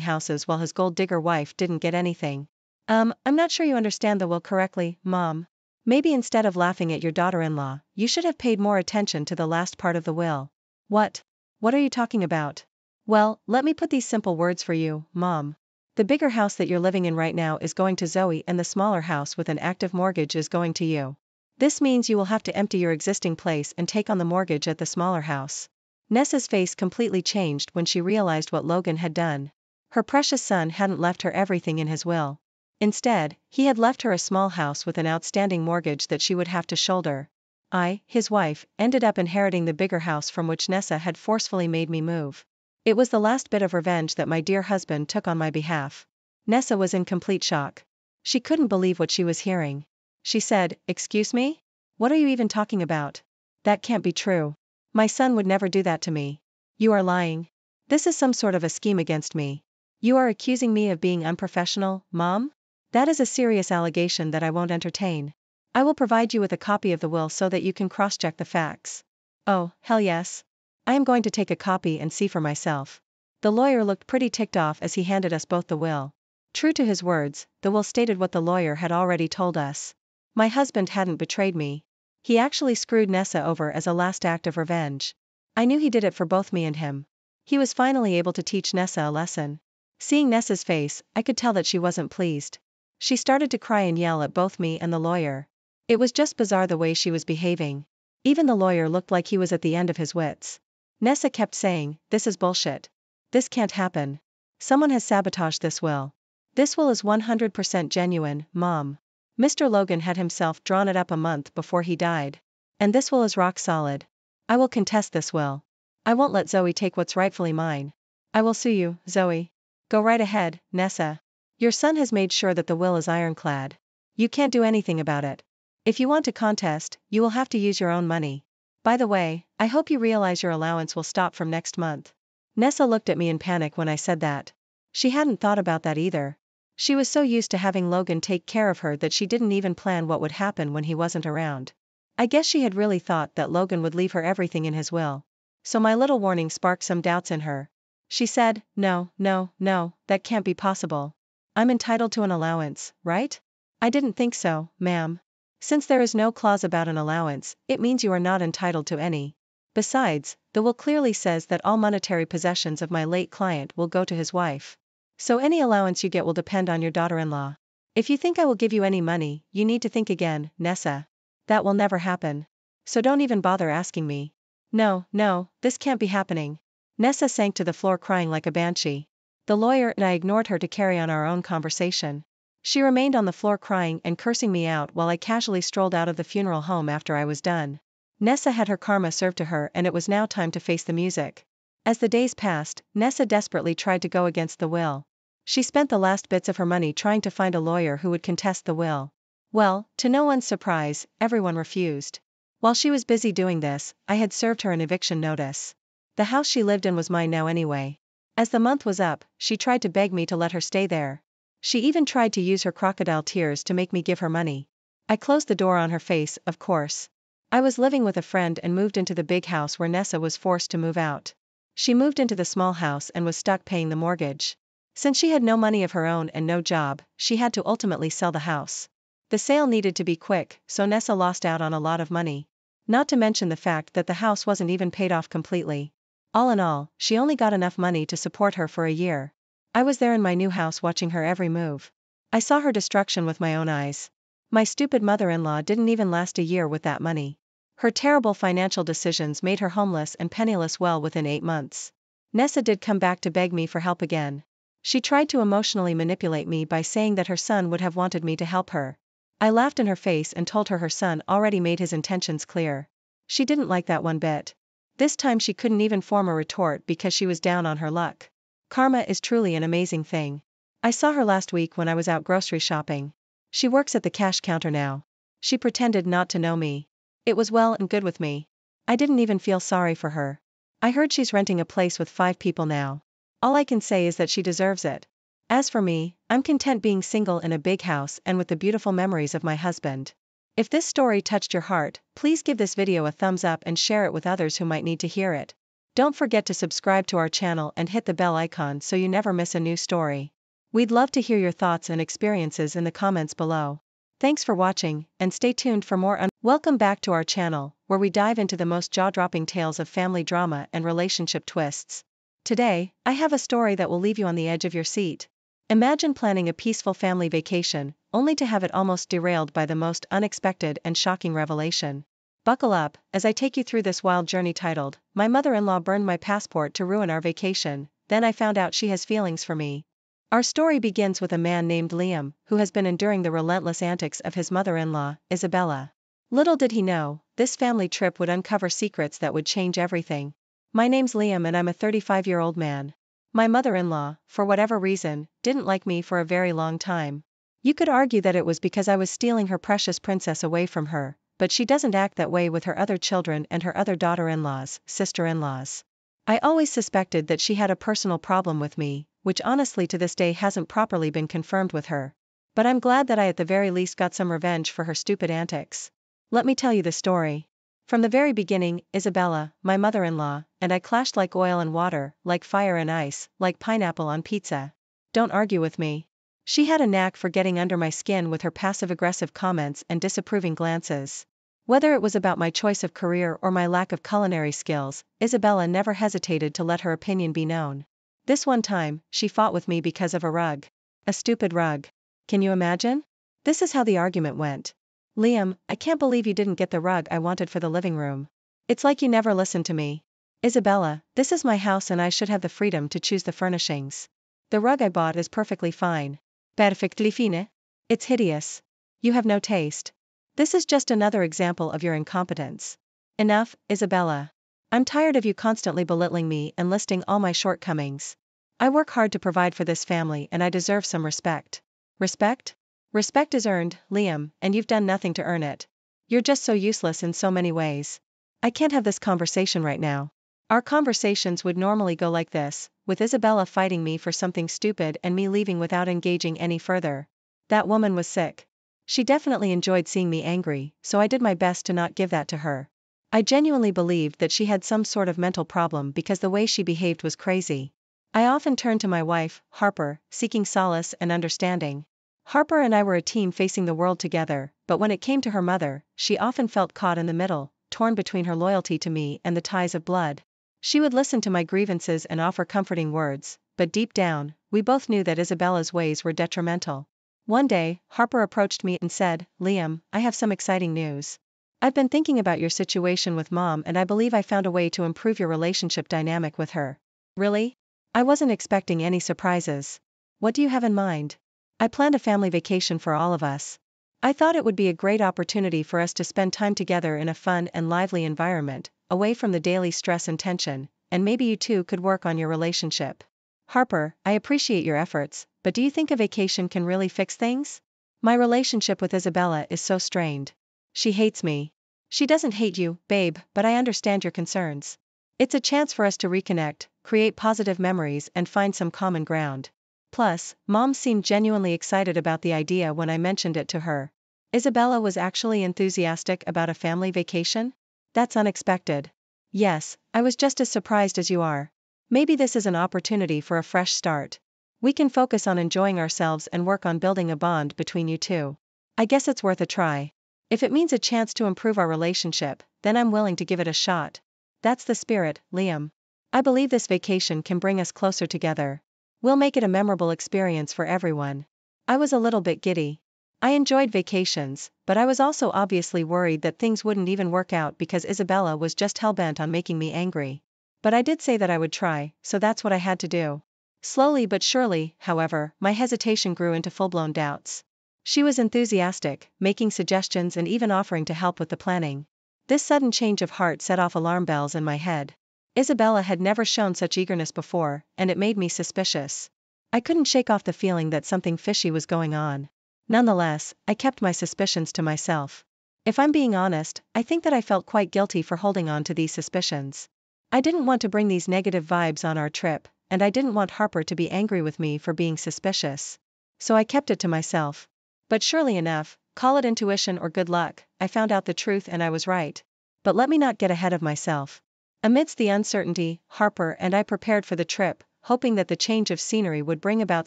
houses while his gold digger wife didn't get anything." I'm not sure you understand the will correctly, Mom. Maybe instead of laughing at your daughter-in-law, you should have paid more attention to the last part of the will. What? What are you talking about? Well, let me put these simple words for you, Mom. The bigger house that you're living in right now is going to Zoe and the smaller house with an active mortgage is going to you. This means you will have to empty your existing place and take on the mortgage at the smaller house. Nessa's face completely changed when she realized what Logan had done. Her precious son hadn't left her everything in his will. Instead, he had left her a small house with an outstanding mortgage that she would have to shoulder. I, his wife, ended up inheriting the bigger house from which Nessa had forcefully made me move. It was the last bit of revenge that my dear husband took on my behalf. Nessa was in complete shock. She couldn't believe what she was hearing. She said, "Excuse me? What are you even talking about? That can't be true. My son would never do that to me. You are lying. This is some sort of a scheme against me. You are accusing me of being unprofessional, Mom? That is a serious allegation that I won't entertain. I will provide you with a copy of the will so that you can cross-check the facts." Oh, hell yes. I am going to take a copy and see for myself. The lawyer looked pretty ticked off as he handed us both the will. True to his words, the will stated what the lawyer had already told us. My husband hadn't betrayed me. He actually screwed Nessa over as a last act of revenge. I knew he did it for both me and him. He was finally able to teach Nessa a lesson. Seeing Nessa's face, I could tell that she wasn't pleased. She started to cry and yell at both me and the lawyer. It was just bizarre the way she was behaving. Even the lawyer looked like he was at the end of his wits. Nessa kept saying, "This is bullshit. This can't happen. Someone has sabotaged this will. This will is 100% genuine, Mom. Mr. Logan had himself drawn it up a month before he died. And this will is rock solid. I will contest this will. I won't let Zoe take what's rightfully mine. I will sue you, Zoe." "Go right ahead, Nessa. Your son has made sure that the will is ironclad. You can't do anything about it. If you want to contest, you will have to use your own money. By the way, I hope you realize your allowance will stop from next month." Nessa looked at me in panic when I said that. She hadn't thought about that either. She was so used to having Logan take care of her that she didn't even plan what would happen when he wasn't around. I guess she had really thought that Logan would leave her everything in his will. So my little warning sparked some doubts in her. She said, "No, no, no, that can't be possible. I'm entitled to an allowance, right?" "I didn't think so, ma'am. Since there is no clause about an allowance, it means you are not entitled to any. Besides, the will clearly says that all monetary possessions of my late client will go to his wife. So any allowance you get will depend on your daughter-in-law. If you think I will give you any money, you need to think again, Nessa. That will never happen. So don't even bother asking me." "No, no, this can't be happening." Nessa sank to the floor crying like a banshee. The lawyer and I ignored her to carry on our own conversation. She remained on the floor crying and cursing me out while I casually strolled out of the funeral home after I was done. Nessa had her karma served to her and it was now time to face the music. As the days passed, Nessa desperately tried to go against the will. She spent the last bits of her money trying to find a lawyer who would contest the will. Well, to no one's surprise, everyone refused. While she was busy doing this, I had served her an eviction notice. The house she lived in was mine now anyway. As the month was up, she tried to beg me to let her stay there. She even tried to use her crocodile tears to make me give her money. I closed the door on her face, of course. I was living with a friend and moved into the big house where Nessa was forced to move out. She moved into the small house and was stuck paying the mortgage. Since she had no money of her own and no job, she had to ultimately sell the house. The sale needed to be quick, so Nessa lost out on a lot of money. Not to mention the fact that the house wasn't even paid off completely. All in all, she only got enough money to support her for a year. I was there in my new house watching her every move. I saw her destruction with my own eyes. My stupid mother-in-law didn't even last a year with that money. Her terrible financial decisions made her homeless and penniless well within 8 months. Nessa did come back to beg me for help again. She tried to emotionally manipulate me by saying that her son would have wanted me to help her. I laughed in her face and told her son already made his intentions clear. She didn't like that one bit. This time she couldn't even form a retort because she was down on her luck. Karma is truly an amazing thing. I saw her last week when I was out grocery shopping. She works at the cash counter now. She pretended not to know me. It was well and good with me. I didn't even feel sorry for her. I heard she's renting a place with 5 people now. All I can say is that she deserves it. As for me, I'm content being single in a big house and with the beautiful memories of my husband. If this story touched your heart, please give this video a thumbs up and share it with others who might need to hear it. Don't forget to subscribe to our channel and hit the bell icon so you never miss a new story. We'd love to hear your thoughts and experiences in the comments below. Thanks for watching, and stay tuned for more. Welcome back to our channel, where we dive into the most jaw-dropping tales of family drama and relationship twists. Today, I have a story that will leave you on the edge of your seat. Imagine planning a peaceful family vacation, only to have it almost derailed by the most unexpected and shocking revelation. Buckle up, as I take you through this wild journey titled, "My Mother-in-Law Burned My Passport to Ruin Our Vacation, Then I Found Out She Has Feelings for Me." Our story begins with a man named Liam, who has been enduring the relentless antics of his mother-in-law, Isabella. Little did he know, this family trip would uncover secrets that would change everything. My name's Liam and I'm a 35-year-old man. My mother-in-law, for whatever reason, didn't like me for a very long time. You could argue that it was because I was stealing her precious princess away from her, but she doesn't act that way with her other children and her other daughter-in-laws, sister-in-laws. I always suspected that she had a personal problem with me, which honestly to this day hasn't properly been confirmed with her. But I'm glad that I at the very least got some revenge for her stupid antics. Let me tell you the story. From the very beginning, Isabella, my mother-in-law, and I clashed like oil and water, like fire and ice, like pineapple on pizza. Don't argue with me. She had a knack for getting under my skin with her passive-aggressive comments and disapproving glances. Whether it was about my choice of career or my lack of culinary skills, Isabella never hesitated to let her opinion be known. This one time, she fought with me because of a rug. A stupid rug. Can you imagine? This is how the argument went. "Liam, I can't believe you didn't get the rug I wanted for the living room. It's like you never listened to me." "Isabella, this is my house and I should have the freedom to choose the furnishings. The rug I bought is perfectly fine." "Perfectly fine?" "It's hideous. You have no taste." This is just another example of your incompetence. Enough, Isabella. I'm tired of you constantly belittling me and listing all my shortcomings. I work hard to provide for this family and I deserve some respect. Respect? Respect is earned, Liam, and you've done nothing to earn it. You're just so useless in so many ways. I can't have this conversation right now. Our conversations would normally go like this, with Isabella fighting me for something stupid and me leaving without engaging any further. That woman was sick. She definitely enjoyed seeing me angry, so I did my best to not give that to her. I genuinely believed that she had some sort of mental problem because the way she behaved was crazy. I often turned to my wife, Harper, seeking solace and understanding. Harper and I were a team facing the world together, but when it came to her mother, she often felt caught in the middle, torn between her loyalty to me and the ties of blood. She would listen to my grievances and offer comforting words, but deep down, we both knew that Isabella's ways were detrimental. One day, Harper approached me and said, "Liam, I have some exciting news. I've been thinking about your situation with Mom and I believe I found a way to improve your relationship dynamic with her." "Really?" I wasn't expecting any surprises. "What do you have in mind?" "I planned a family vacation for all of us. I thought it would be a great opportunity for us to spend time together in a fun and lively environment, away from the daily stress and tension, and maybe you two could work on your relationship." "Harper, I appreciate your efforts, but do you think a vacation can really fix things? My relationship with Isabella is so strained. She hates me. She doesn't hate you, babe, but I understand your concerns. It's a chance for us to reconnect, create positive memories, and find some common ground. Plus, Mom seemed genuinely excited about the idea when I mentioned it to her. Isabella was actually enthusiastic about a family vacation? That's unexpected. Yes, I was just as surprised as you are. Maybe this is an opportunity for a fresh start. We can focus on enjoying ourselves and work on building a bond between you two. I guess it's worth a try. If it means a chance to improve our relationship, then I'm willing to give it a shot. That's the spirit, Liam. I believe this vacation can bring us closer together. We'll make it a memorable experience for everyone. I was a little bit giddy. I enjoyed vacations, but I was also obviously worried that things wouldn't even work out because Isabella was just hell-bent on making me angry. But I did say that I would try, so that's what I had to do. Slowly but surely, however, my hesitation grew into full-blown doubts. She was enthusiastic, making suggestions and even offering to help with the planning. This sudden change of heart set off alarm bells in my head. Isabella had never shown such eagerness before, and it made me suspicious. I couldn't shake off the feeling that something fishy was going on. Nonetheless, I kept my suspicions to myself. If I'm being honest, I think that I felt quite guilty for holding on to these suspicions. I didn't want to bring these negative vibes on our trip, and I didn't want Harper to be angry with me for being suspicious. So I kept it to myself. But surely enough, call it intuition or good luck, I found out the truth and I was right. But let me not get ahead of myself. Amidst the uncertainty, Harper and I prepared for the trip, hoping that the change of scenery would bring about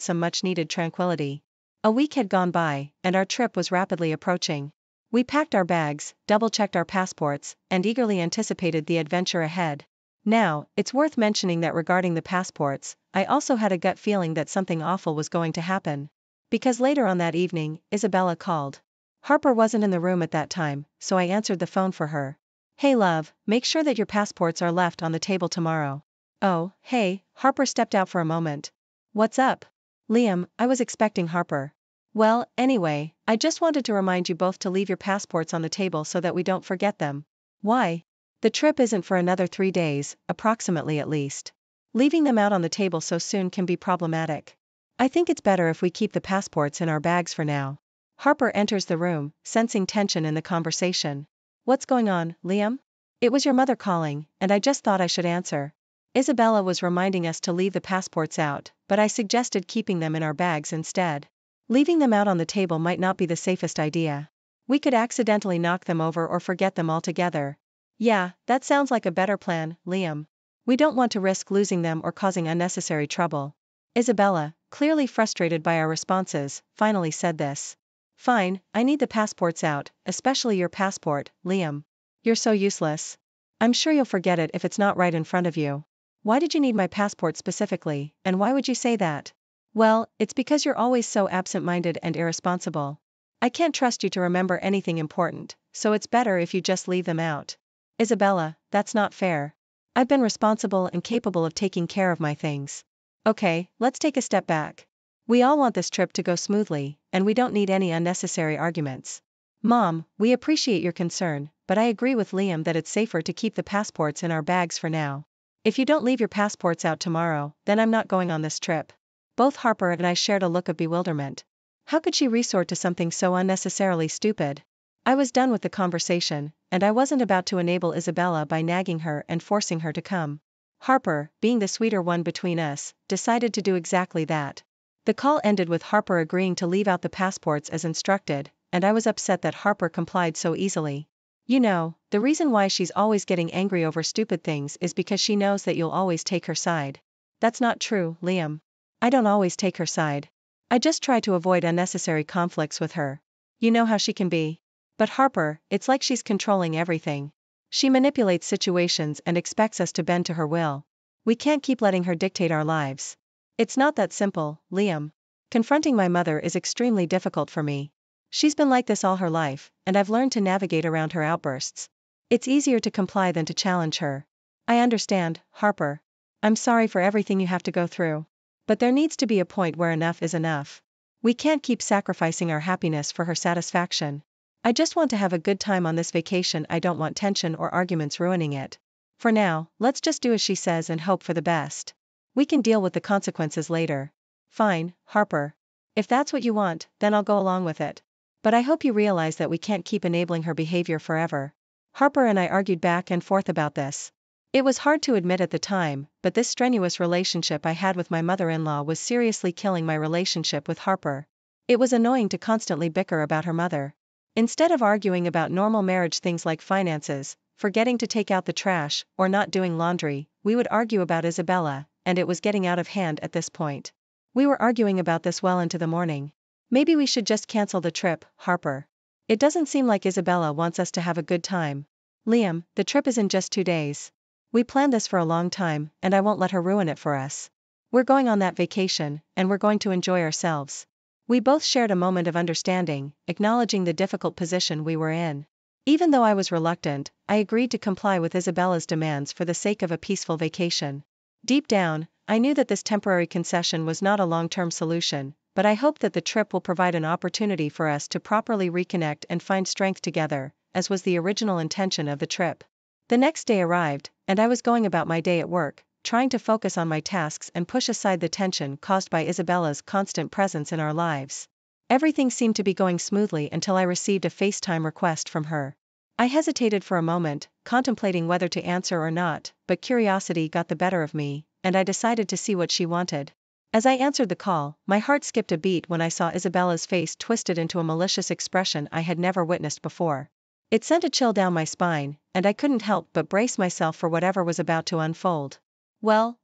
some much-needed tranquility. A week had gone by, and our trip was rapidly approaching. We packed our bags, double-checked our passports, and eagerly anticipated the adventure ahead. Now, it's worth mentioning that regarding the passports, I also had a gut feeling that something awful was going to happen. Because later on that evening, Isabella called. Harper wasn't in the room at that time, so I answered the phone for her. Hey love, make sure that your passports are left on the table tomorrow. Oh, hey, Harper stepped out for a moment. What's up? Liam, I was expecting Harper. Well, anyway, I just wanted to remind you both to leave your passports on the table so that we don't forget them. Why? The trip isn't for another 3 days, approximately at least. Leaving them out on the table so soon can be problematic. I think it's better if we keep the passports in our bags for now. Harper enters the room, sensing tension in the conversation. What's going on, Liam? It was your mother calling, and I just thought I should answer. Isabella was reminding us to leave the passports out, but I suggested keeping them in our bags instead. Leaving them out on the table might not be the safest idea. We could accidentally knock them over or forget them altogether. Yeah, that sounds like a better plan, Liam. We don't want to risk losing them or causing unnecessary trouble. Isabella, clearly frustrated by our responses, finally said this. Fine, I need the passports out, especially your passport, Liam. You're so useless. I'm sure you'll forget it if it's not right in front of you. Why did you need my passport specifically, and why would you say that? Well, it's because you're always so absent-minded and irresponsible. I can't trust you to remember anything important, so it's better if you just leave them out. Isabella, that's not fair. I've been responsible and capable of taking care of my things. Okay, let's take a step back. We all want this trip to go smoothly, and we don't need any unnecessary arguments. Mom, we appreciate your concern, but I agree with Liam that it's safer to keep the passports in our bags for now. If you don't leave your passports out tomorrow, then I'm not going on this trip. Both Harper and I shared a look of bewilderment. How could she resort to something so unnecessarily stupid? I was done with the conversation, and I wasn't about to enable Isabella by nagging her and forcing her to come. Harper, being the sweeter one between us, decided to do exactly that. The call ended with Harper agreeing to leave out the passports as instructed, and I was upset that Harper complied so easily. You know, the reason why she's always getting angry over stupid things is because she knows that you'll always take her side. That's not true, Liam. I don't always take her side. I just try to avoid unnecessary conflicts with her. You know how she can be. But Harper, it's like she's controlling everything. She manipulates situations and expects us to bend to her will. We can't keep letting her dictate our lives. It's not that simple, Liam. Confronting my mother is extremely difficult for me. She's been like this all her life, and I've learned to navigate around her outbursts. It's easier to comply than to challenge her. I understand, Harper. I'm sorry for everything you have to go through. But there needs to be a point where enough is enough. We can't keep sacrificing our happiness for her satisfaction. I just want to have a good time on this vacation. I don't want tension or arguments ruining it. For now, let's just do as she says and hope for the best. We can deal with the consequences later. Fine, Harper. If that's what you want, then I'll go along with it. But I hope you realize that we can't keep enabling her behavior forever. Harper and I argued back and forth about this. It was hard to admit at the time, but this strenuous relationship I had with my mother-in-law was seriously killing my relationship with Harper. It was annoying to constantly bicker about her mother. Instead of arguing about normal marriage things like finances, forgetting to take out the trash, or not doing laundry, we would argue about Isabella, and it was getting out of hand at this point. We were arguing about this well into the morning. Maybe we should just cancel the trip, Harper. It doesn't seem like Isabella wants us to have a good time. Liam, the trip is in just 2 days. We planned this for a long time, and I won't let her ruin it for us. We're going on that vacation, and we're going to enjoy ourselves. We both shared a moment of understanding, acknowledging the difficult position we were in. Even though I was reluctant, I agreed to comply with Isabella's demands for the sake of a peaceful vacation. Deep down, I knew that this temporary concession was not a long-term solution, but I hoped that the trip will provide an opportunity for us to properly reconnect and find strength together, as was the original intention of the trip. The next day arrived, and I was going about my day at work, trying to focus on my tasks and push aside the tension caused by Isabella's constant presence in our lives. Everything seemed to be going smoothly until I received a FaceTime request from her. I hesitated for a moment, contemplating whether to answer or not, but curiosity got the better of me, and I decided to see what she wanted. As I answered the call, my heart skipped a beat when I saw Isabella's face twisted into a malicious expression I had never witnessed before. It sent a chill down my spine, and I couldn't help but brace myself for whatever was about to unfold. Well,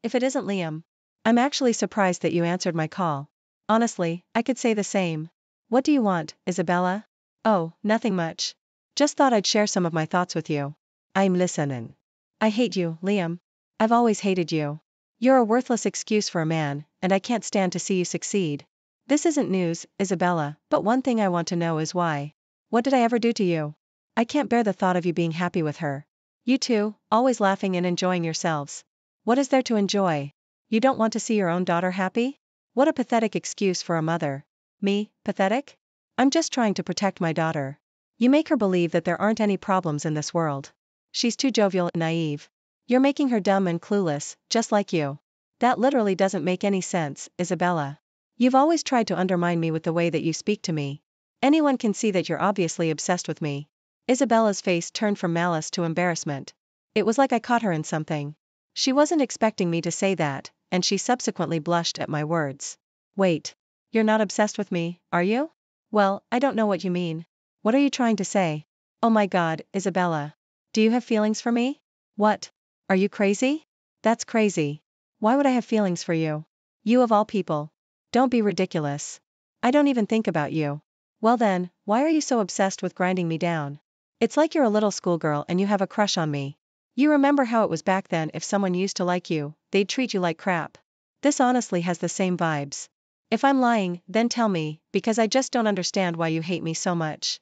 if it isn't Liam. I'm actually surprised that you answered my call. Honestly, I could say the same. What do you want, Isabella? Oh, nothing much. Just thought I'd share some of my thoughts with you. I'm listening. I hate you, Liam. I've always hated you. You're a worthless excuse for a man, and I can't stand to see you succeed. This isn't news, Isabella, but one thing I want to know is why. What did I ever do to you? I can't bear the thought of you being happy with her. You two, always laughing and enjoying yourselves. What is there to enjoy? You don't want to see your own daughter happy? What a pathetic excuse for a mother. Me, pathetic? I'm just trying to protect my daughter. You make her believe that there aren't any problems in this world. She's too jovial and naive. You're making her dumb and clueless, just like you. That literally doesn't make any sense, Isabella. You've always tried to undermine me with the way that you speak to me. Anyone can see that you're obviously obsessed with me. Isabella's face turned from malice to embarrassment. It was like I caught her in something. She wasn't expecting me to say that, and she subsequently blushed at my words. Wait. You're not obsessed with me, are you? Well, I don't know what you mean. What are you trying to say? Oh my God, Isabella. Do you have feelings for me? What? Are you crazy? That's crazy. Why would I have feelings for you? You of all people. Don't be ridiculous. I don't even think about you. Well then, why are you so obsessed with grinding me down? It's like you're a little schoolgirl and you have a crush on me. You remember how it was back then. If someone used to like you, they'd treat you like crap. This honestly has the same vibes. If I'm lying, then tell me, because I just don't understand why you hate me so much.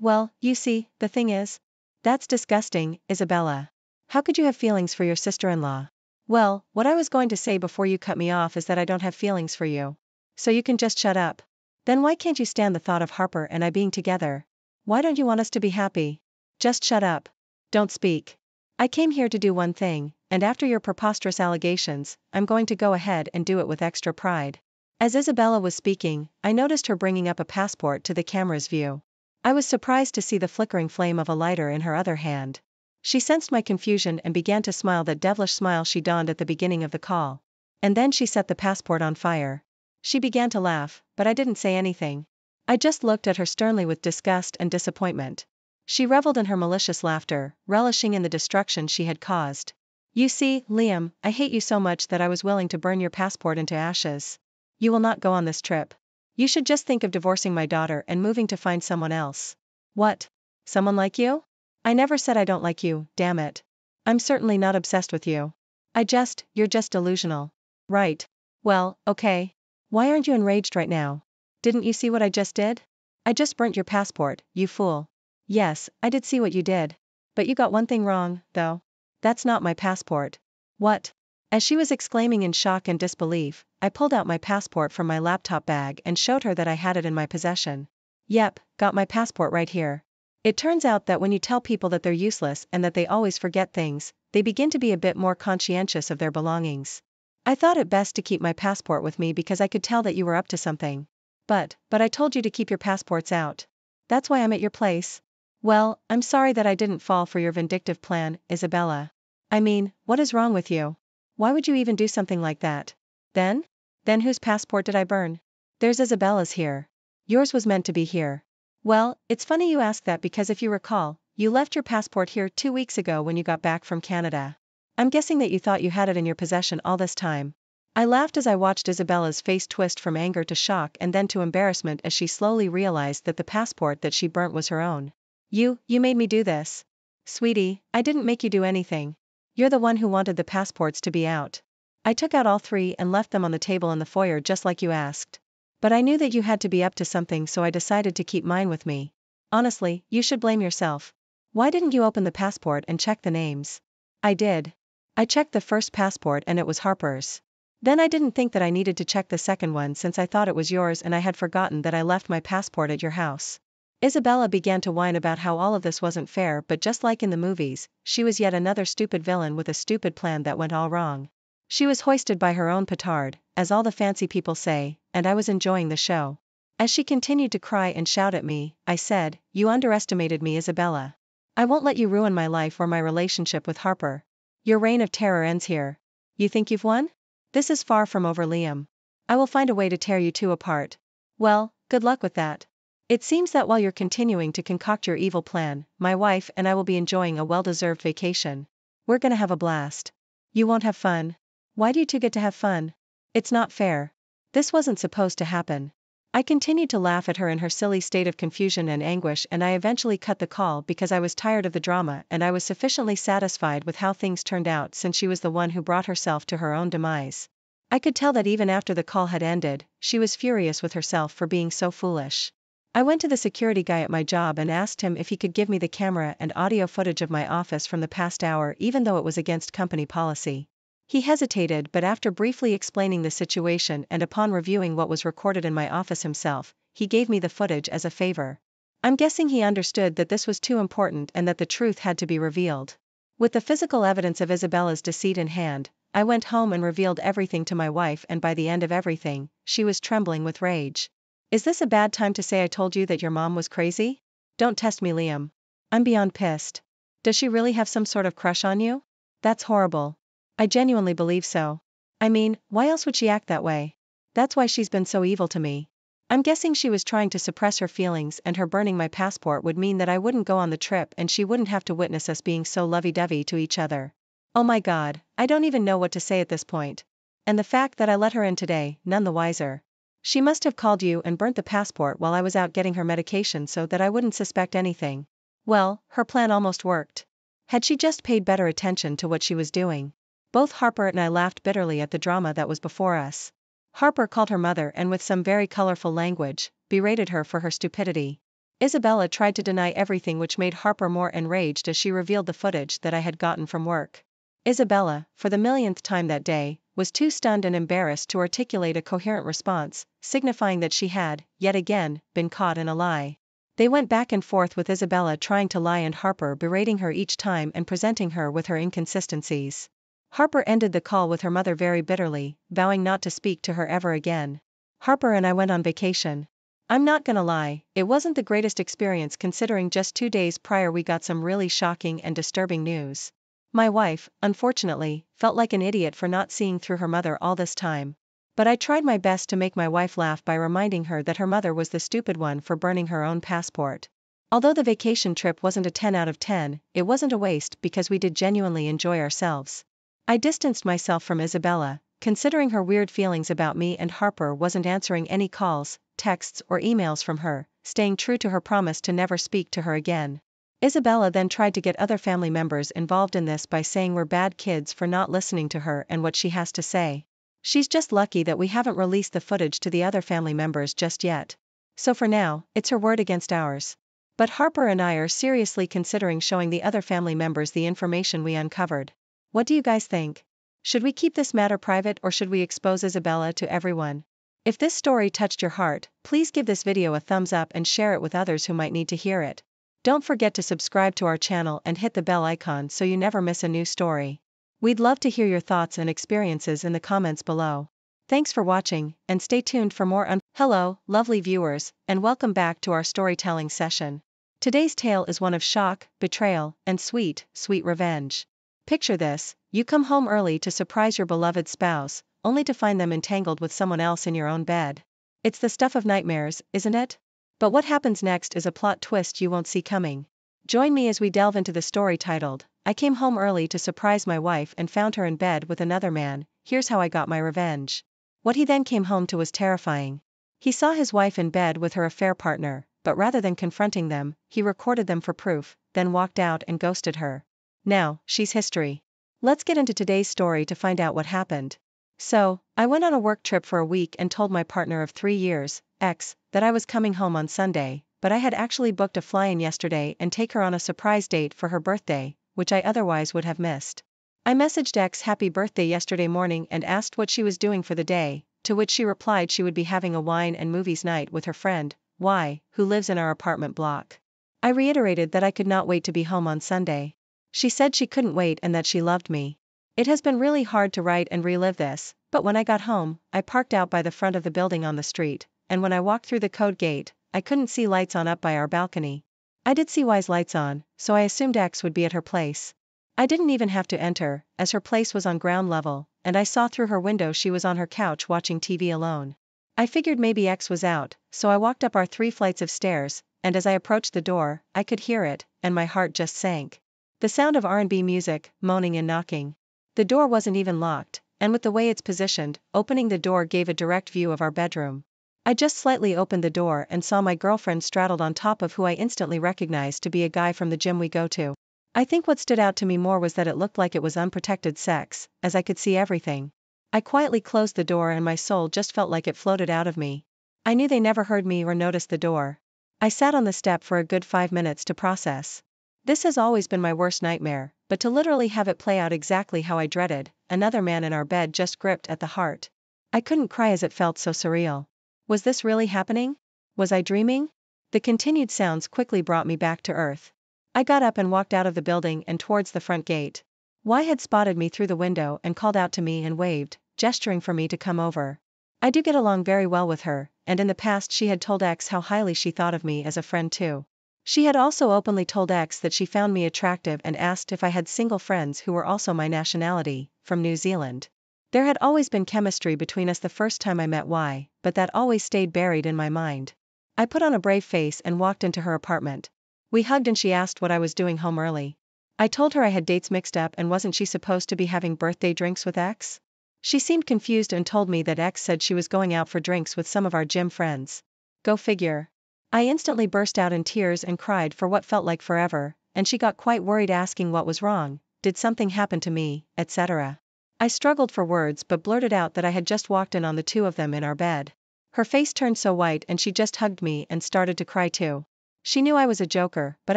Well, you see, the thing is. That's disgusting, Isabella. How could you have feelings for your sister-in-law? Well, what I was going to say before you cut me off is that I don't have feelings for you. So you can just shut up. Then why can't you stand the thought of Harper and I being together? Why don't you want us to be happy? Just shut up. Don't speak. I came here to do one thing, and after your preposterous allegations, I'm going to go ahead and do it with extra pride. As Isabella was speaking, I noticed her bringing up a passport to the camera's view. I was surprised to see the flickering flame of a lighter in her other hand. She sensed my confusion and began to smile that devilish smile she donned at the beginning of the call. And then she set the passport on fire. She began to laugh, but I didn't say anything. I just looked at her sternly with disgust and disappointment. She reveled in her malicious laughter, relishing in the destruction she had caused. You see, Liam, I hate you so much that I was willing to burn your passport into ashes. You will not go on this trip. You should just think of divorcing my daughter and moving to find someone else. What? Someone like you? I never said I don't like you, damn it. I'm certainly not obsessed with you. You're just delusional. Right. Well, okay. Why aren't you enraged right now? Didn't you see what I just did? I just burnt your passport, you fool. Yes, I did see what you did. But you got one thing wrong, though. That's not my passport. What? As she was exclaiming in shock and disbelief, I pulled out my passport from my laptop bag and showed her that I had it in my possession. Yep, got my passport right here. It turns out that when you tell people that they're useless and that they always forget things, they begin to be a bit more conscientious of their belongings. I thought it best to keep my passport with me because I could tell that you were up to something. But I told you to keep your passports out. That's why I'm at your place. Well, I'm sorry that I didn't fall for your vindictive plan, Isabella. I mean, what is wrong with you? Why would you even do something like that? Then? Then whose passport did I burn? There's Isabella's here. Yours was meant to be here. Well, it's funny you ask that because if you recall, you left your passport here 2 weeks ago when you got back from Canada. I'm guessing that you thought you had it in your possession all this time. I laughed as I watched Isabella's face twist from anger to shock and then to embarrassment as she slowly realized that the passport that she burnt was her own. You made me do this. Sweetie, I didn't make you do anything. You're the one who wanted the passports to be out. I took out all three and left them on the table in the foyer just like you asked. But I knew that you had to be up to something, so I decided to keep mine with me. Honestly, you should blame yourself. Why didn't you open the passport and check the names? I did. I checked the first passport and it was Harper's. Then I didn't think that I needed to check the second one since I thought it was yours and I had forgotten that I left my passport at your house. Isabella began to whine about how all of this wasn't fair, but just like in the movies, she was yet another stupid villain with a stupid plan that went all wrong. She was hoisted by her own petard, as all the fancy people say, and I was enjoying the show. As she continued to cry and shout at me, I said, "You underestimated me, Isabella. I won't let you ruin my life or my relationship with Harper. Your reign of terror ends here. You think you've won? This is far from over, Liam. I will find a way to tear you two apart. Well, good luck with that. It seems that while you're continuing to concoct your evil plan, my wife and I will be enjoying a well-deserved vacation. We're gonna have a blast. You won't have fun. Why do you two get to have fun? It's not fair. This wasn't supposed to happen." I continued to laugh at her in her silly state of confusion and anguish, and I eventually cut the call because I was tired of the drama and I was sufficiently satisfied with how things turned out since she was the one who brought herself to her own demise. I could tell that even after the call had ended, she was furious with herself for being so foolish. I went to the security guy at my job and asked him if he could give me the camera and audio footage of my office from the past hour even though it was against company policy. He hesitated, but after briefly explaining the situation and upon reviewing what was recorded in my office himself, he gave me the footage as a favor. I'm guessing he understood that this was too important and that the truth had to be revealed. With the physical evidence of Isabella's deceit in hand, I went home and revealed everything to my wife, and by the end of everything, she was trembling with rage. Is this a bad time to say I told you that your mom was crazy? Don't test me, Liam. I'm beyond pissed. Does she really have some sort of crush on you? That's horrible. I genuinely believe so. I mean, why else would she act that way? That's why she's been so evil to me. I'm guessing she was trying to suppress her feelings, and her burning my passport would mean that I wouldn't go on the trip and she wouldn't have to witness us being so lovey-dovey to each other. Oh my God, I don't even know what to say at this point. And the fact that I let her in today, none the wiser. She must have called you and burnt the passport while I was out getting her medication so that I wouldn't suspect anything. Well, her plan almost worked. Had she just paid better attention to what she was doing. Both Harper and I laughed bitterly at the drama that was before us. Harper called her mother and with some very colorful language, berated her for her stupidity. Isabella tried to deny everything, which made Harper more enraged as she revealed the footage that I had gotten from work. Isabella, for the millionth time that day, was too stunned and embarrassed to articulate a coherent response, signifying that she had, yet again, been caught in a lie. They went back and forth with Isabella trying to lie and Harper berating her each time and presenting her with her inconsistencies. Harper ended the call with her mother very bitterly, vowing not to speak to her ever again. Harper and I went on vacation. I'm not gonna lie, it wasn't the greatest experience considering just 2 days prior we got some really shocking and disturbing news. My wife, unfortunately, felt like an idiot for not seeing through her mother all this time. But I tried my best to make my wife laugh by reminding her that her mother was the stupid one for burning her own passport. Although the vacation trip wasn't a 10 out of 10, it wasn't a waste because we did genuinely enjoy ourselves. I distanced myself from Isabella, considering her weird feelings about me, and Harper wasn't answering any calls, texts or emails from her, staying true to her promise to never speak to her again. Isabella then tried to get other family members involved in this by saying we're bad kids for not listening to her and what she has to say. She's just lucky that we haven't released the footage to the other family members just yet. So for now, it's her word against ours. But Harper and I are seriously considering showing the other family members the information we uncovered. What do you guys think? Should we keep this matter private or should we expose Isabella to everyone? If this story touched your heart, please give this video a thumbs up and share it with others who might need to hear it. Don't forget to subscribe to our channel and hit the bell icon so you never miss a new story. We'd love to hear your thoughts and experiences in the comments below. Thanks for watching, and stay tuned for more. Hello, lovely viewers, and welcome back to our storytelling session. Today's tale is one of shock, betrayal, and sweet, sweet revenge. Picture this: you come home early to surprise your beloved spouse, only to find them entangled with someone else in your own bed. It's the stuff of nightmares, isn't it? But what happens next is a plot twist you won't see coming. Join me as we delve into the story titled, I Came Home Early to Surprise My Wife and Found Her in Bed with Another Man. Here's how I got my revenge. What he then came home to was terrifying. He saw his wife in bed with her affair partner, but rather than confronting them, he recorded them for proof, then walked out and ghosted her. Now, she's history. Let's get into today's story to find out what happened. So, I went on a work trip for a week and told my partner of 3 years, ex, that I was coming home on Sunday, but I had actually booked a fly-in yesterday and take her on a surprise date for her birthday, which I otherwise would have missed. I messaged ex happy birthday yesterday morning and asked what she was doing for the day, to which she replied she would be having a wine and movies night with her friend, Y, who lives in our apartment block. I reiterated that I could not wait to be home on Sunday. She said she couldn't wait and that she loved me. It has been really hard to write and relive this, but when I got home, I parked out by the front of the building on the street, and when I walked through the code gate, I couldn't see lights on up by our balcony. I did see Y's lights on, so I assumed X would be at her place. I didn't even have to enter, as her place was on ground level, and I saw through her window she was on her couch watching TV alone. I figured maybe X was out, so I walked up our 3 flights of stairs, and as I approached the door, I could hear it, and my heart just sank. The sound of R&B music, moaning and knocking. The door wasn't even locked, and with the way it's positioned, opening the door gave a direct view of our bedroom. I just slightly opened the door and saw my girlfriend straddled on top of who I instantly recognized to be a guy from the gym we go to. I think what stood out to me more was that it looked like it was unprotected sex, as I could see everything. I quietly closed the door and my soul just felt like it floated out of me. I knew they never heard me or noticed the door. I sat on the step for a good 5 minutes to process. This has always been my worst nightmare, but to literally have it play out exactly how I dreaded, another man in our bed just gripped at the heart. I couldn't cry as it felt so surreal. Was this really happening? Was I dreaming? The continued sounds quickly brought me back to earth. I got up and walked out of the building and towards the front gate. Y had spotted me through the window and called out to me and waved, gesturing for me to come over. I do get along very well with her, and in the past she had told X how highly she thought of me as a friend too. She had also openly told X that she found me attractive and asked if I had single friends who were also my nationality, from New Zealand. There had always been chemistry between us the first time I met Y, but that always stayed buried in my mind. I put on a brave face and walked into her apartment. We hugged and she asked what I was doing home early. I told her I had dates mixed up and wasn't she supposed to be having birthday drinks with X? She seemed confused and told me that X said she was going out for drinks with some of our gym friends. Go figure. I instantly burst out in tears and cried for what felt like forever, and she got quite worried asking what was wrong, did something happen to me, etc. I struggled for words but blurted out that I had just walked in on the 2 of them in our bed. Her face turned so white and she just hugged me and started to cry too. She knew I was a joker, but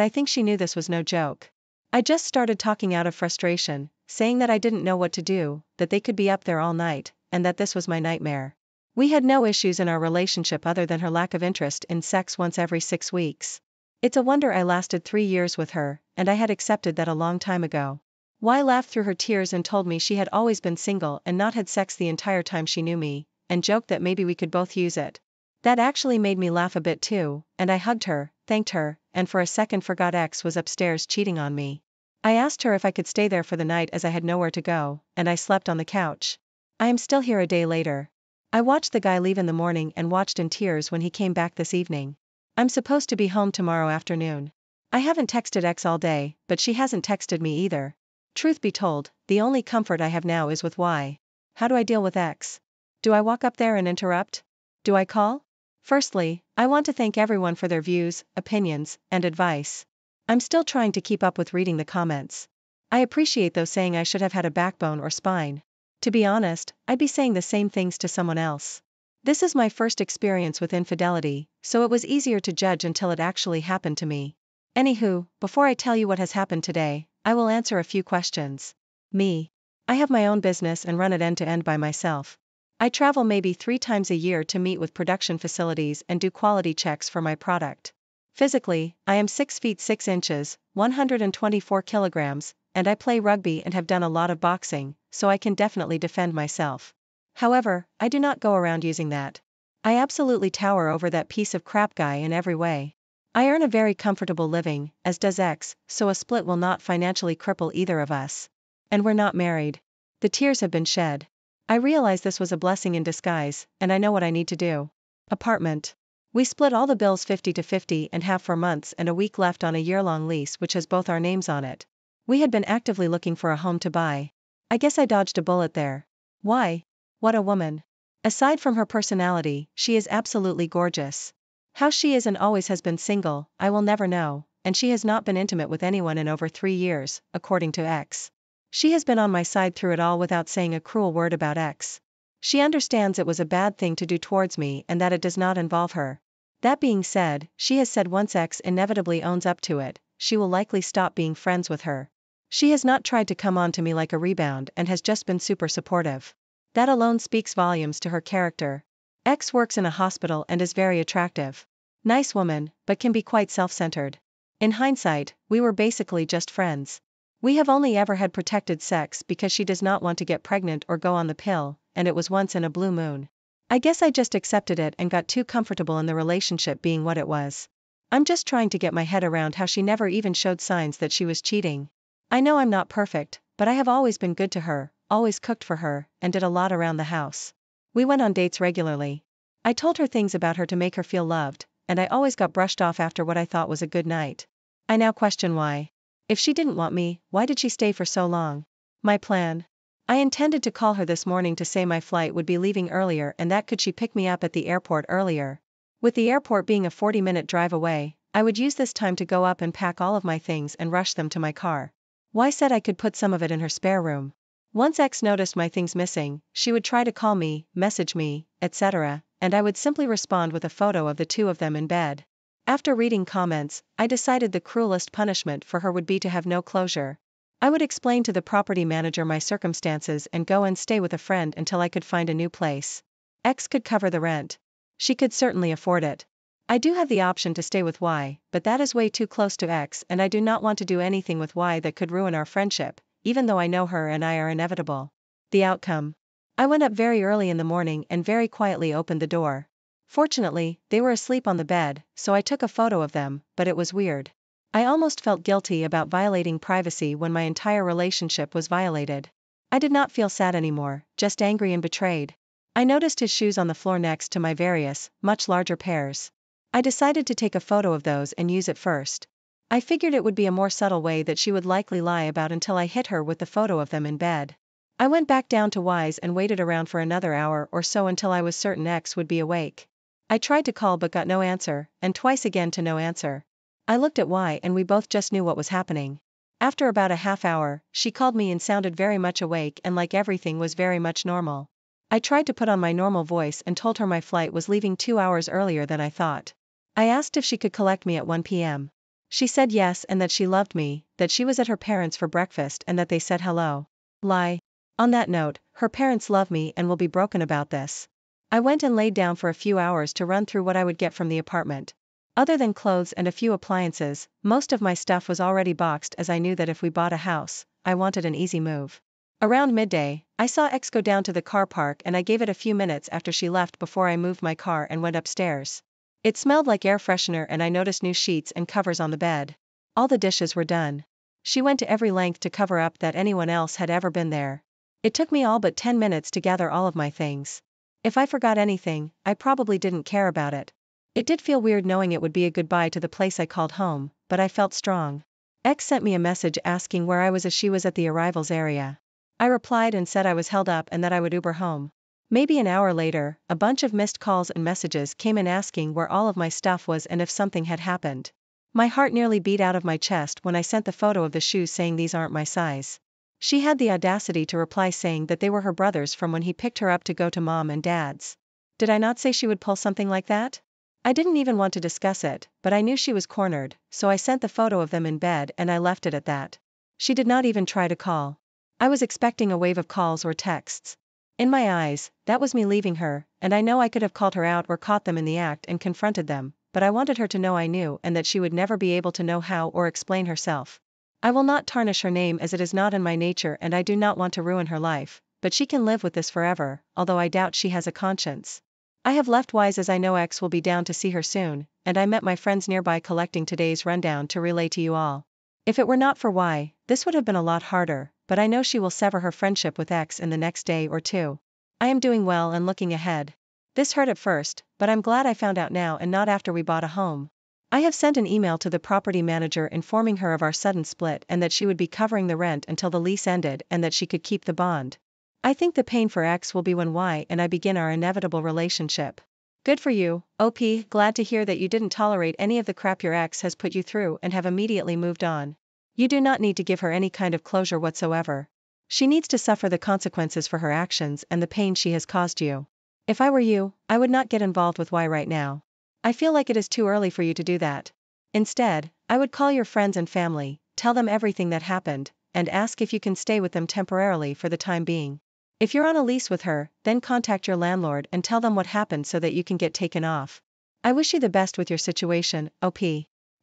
I think she knew this was no joke. I just started talking out of frustration, saying that I didn't know what to do, that they could be up there all night, and that this was my nightmare. We had no issues in our relationship other than her lack of interest in sex once every 6 weeks. It's a wonder I lasted 3 years with her, and I had accepted that a long time ago. Y laughed through her tears and told me she had always been single and not had sex the entire time she knew me, and joked that maybe we could both use it. That actually made me laugh a bit too, and I hugged her, thanked her, and for a second forgot X was upstairs cheating on me. I asked her if I could stay there for the night as I had nowhere to go, and I slept on the couch. I am still here a day later. I watched the guy leave in the morning and watched in tears when he came back this evening. I'm supposed to be home tomorrow afternoon. I haven't texted X all day, but she hasn't texted me either. Truth be told, the only comfort I have now is with Y. How do I deal with X? Do I walk up there and interrupt? Do I call? Firstly, I want to thank everyone for their views, opinions, and advice. I'm still trying to keep up with reading the comments. I appreciate those saying I should have had a backbone or spine. To be honest, I'd be saying the same things to someone else. This is my first experience with infidelity, so it was easier to judge until it actually happened to me. Anywho, before I tell you what has happened today, I will answer a few questions. Me. I have my own business and run it end to end by myself. I travel maybe 3 times a year to meet with production facilities and do quality checks for my product. Physically, I am 6 feet 6 inches, 124 kilograms, and I play rugby and have done a lot of boxing, so I can definitely defend myself. However, I do not go around using that. I absolutely tower over that piece of crap guy in every way. I earn a very comfortable living, as does X, so a split will not financially cripple either of us. And we're not married. The tears have been shed. I realize this was a blessing in disguise, and I know what I need to do. Apartment. We split all the bills 50-50 and have 4 months and a week left on a year-long lease which has both our names on it. We had been actively looking for a home to buy. I guess I dodged a bullet there. Why? What a woman. Aside from her personality, she is absolutely gorgeous. How she is and always has been single, I will never know, and she has not been intimate with anyone in over 3 years, according to X. She has been on my side through it all without saying a cruel word about X. She understands it was a bad thing to do towards me and that it does not involve her. That being said, she has said once X inevitably owns up to it, she will likely stop being friends with her. She has not tried to come on to me like a rebound and has just been super supportive. That alone speaks volumes to her character. X works in a hospital and is very attractive. Nice woman, but can be quite self-centered. In hindsight, we were basically just friends. We have only ever had protected sex because she does not want to get pregnant or go on the pill, and it was once in a blue moon. I guess I just accepted it and got too comfortable in the relationship being what it was. I'm just trying to get my head around how she never even showed signs that she was cheating. I know I'm not perfect, but I have always been good to her, always cooked for her, and did a lot around the house. We went on dates regularly. I told her things about her to make her feel loved, and I always got brushed off after what I thought was a good night. I now question why. If she didn't want me, why did she stay for so long? My plan. I intended to call her this morning to say my flight would be leaving earlier and that could she pick me up at the airport earlier. With the airport being a 40-minute drive away, I would use this time to go up and pack all of my things and rush them to my car. Y said I could put some of it in her spare room. Once X noticed my things missing, she would try to call me, message me, etc., and I would simply respond with a photo of the two of them in bed. After reading comments, I decided the cruelest punishment for her would be to have no closure. I would explain to the property manager my circumstances and go and stay with a friend until I could find a new place. X could cover the rent. She could certainly afford it. I do have the option to stay with Y, but that is way too close to X and I do not want to do anything with Y that could ruin our friendship, even though I know her and I are inevitable. The outcome. I went up very early in the morning and very quietly opened the door. Fortunately, they were asleep on the bed, so I took a photo of them, but it was weird. I almost felt guilty about violating privacy when my entire relationship was violated. I did not feel sad anymore, just angry and betrayed. I noticed his shoes on the floor next to my various, much larger pairs. I decided to take a photo of those and use it first. I figured it would be a more subtle way that she would likely lie about until I hit her with the photo of them in bed. I went back down to Y's and waited around for another hour or so until I was certain X would be awake. I tried to call but got no answer, and twice again to no answer. I looked at Y and we both just knew what was happening. After about a half hour, she called me and sounded very much awake and like everything was very much normal. I tried to put on my normal voice and told her my flight was leaving 2 hours earlier than I thought. I asked if she could collect me at 1 p.m. She said yes and that she loved me, that she was at her parents' for breakfast and that they said hello. Lie. On that note, her parents love me and will be broken about this. I went and laid down for a few hours to run through what I would get from the apartment. Other than clothes and a few appliances, most of my stuff was already boxed as I knew that if we bought a house, I wanted an easy move. Around midday, I saw X go down to the car park and I gave it a few minutes after she left before I moved my car and went upstairs. It smelled like air freshener and I noticed new sheets and covers on the bed. All the dishes were done. She went to every length to cover up that anyone else had ever been there. It took me all but 10 minutes to gather all of my things. If I forgot anything, I probably didn't care about it. It did feel weird knowing it would be a goodbye to the place I called home, but I felt strong. X sent me a message asking where I was as she was at the arrivals area. I replied and said I was held up and that I would Uber home. Maybe an hour later, a bunch of missed calls and messages came in asking where all of my stuff was and if something had happened. My heart nearly beat out of my chest when I sent the photo of the shoes saying these aren't my size. She had the audacity to reply saying that they were her brother's from when he picked her up to go to mom and dad's. Did I not say she would pull something like that? I didn't even want to discuss it, but I knew she was cornered, so I sent the photo of them in bed and I left it at that. She did not even try to call. I was expecting a wave of calls or texts. In my eyes, that was me leaving her, and I know I could have called her out or caught them in the act and confronted them, but I wanted her to know I knew and that she would never be able to know how or explain herself. I will not tarnish her name as it is not in my nature and I do not want to ruin her life, but she can live with this forever, although I doubt she has a conscience. I have left Wise as I know X will be down to see her soon, and I met my friends nearby collecting today's rundown to relay to you all. If it were not for Y, this would have been a lot harder, but I know she will sever her friendship with X in the next day or two. I am doing well and looking ahead. This hurt at first, but I'm glad I found out now and not after we bought a home. I have sent an email to the property manager informing her of our sudden split and that she would be covering the rent until the lease ended and that she could keep the bond. I think the pain for X will be when Y and I begin our inevitable relationship. Good for you, OP, glad to hear that you didn't tolerate any of the crap your ex has put you through and have immediately moved on. You do not need to give her any kind of closure whatsoever. She needs to suffer the consequences for her actions and the pain she has caused you. If I were you, I would not get involved with Y right now. I feel like it is too early for you to do that. Instead, I would call your friends and family, tell them everything that happened, and ask if you can stay with them temporarily for the time being. If you're on a lease with her, then contact your landlord and tell them what happened so that you can get taken off. I wish you the best with your situation, OP.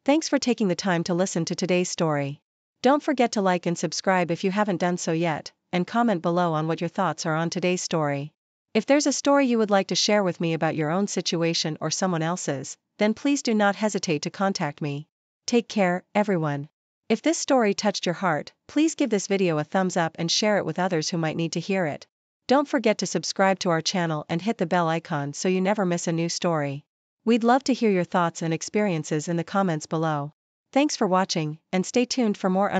Thanks for taking the time to listen to today's story. Don't forget to like and subscribe if you haven't done so yet, and comment below on what your thoughts are on today's story. If there's a story you would like to share with me about your own situation or someone else's, then please do not hesitate to contact me. Take care, everyone. If this story touched your heart, please give this video a thumbs up and share it with others who might need to hear it. Don't forget to subscribe to our channel and hit the bell icon so you never miss a new story. We'd love to hear your thoughts and experiences in the comments below. Thanks for watching, and stay tuned for more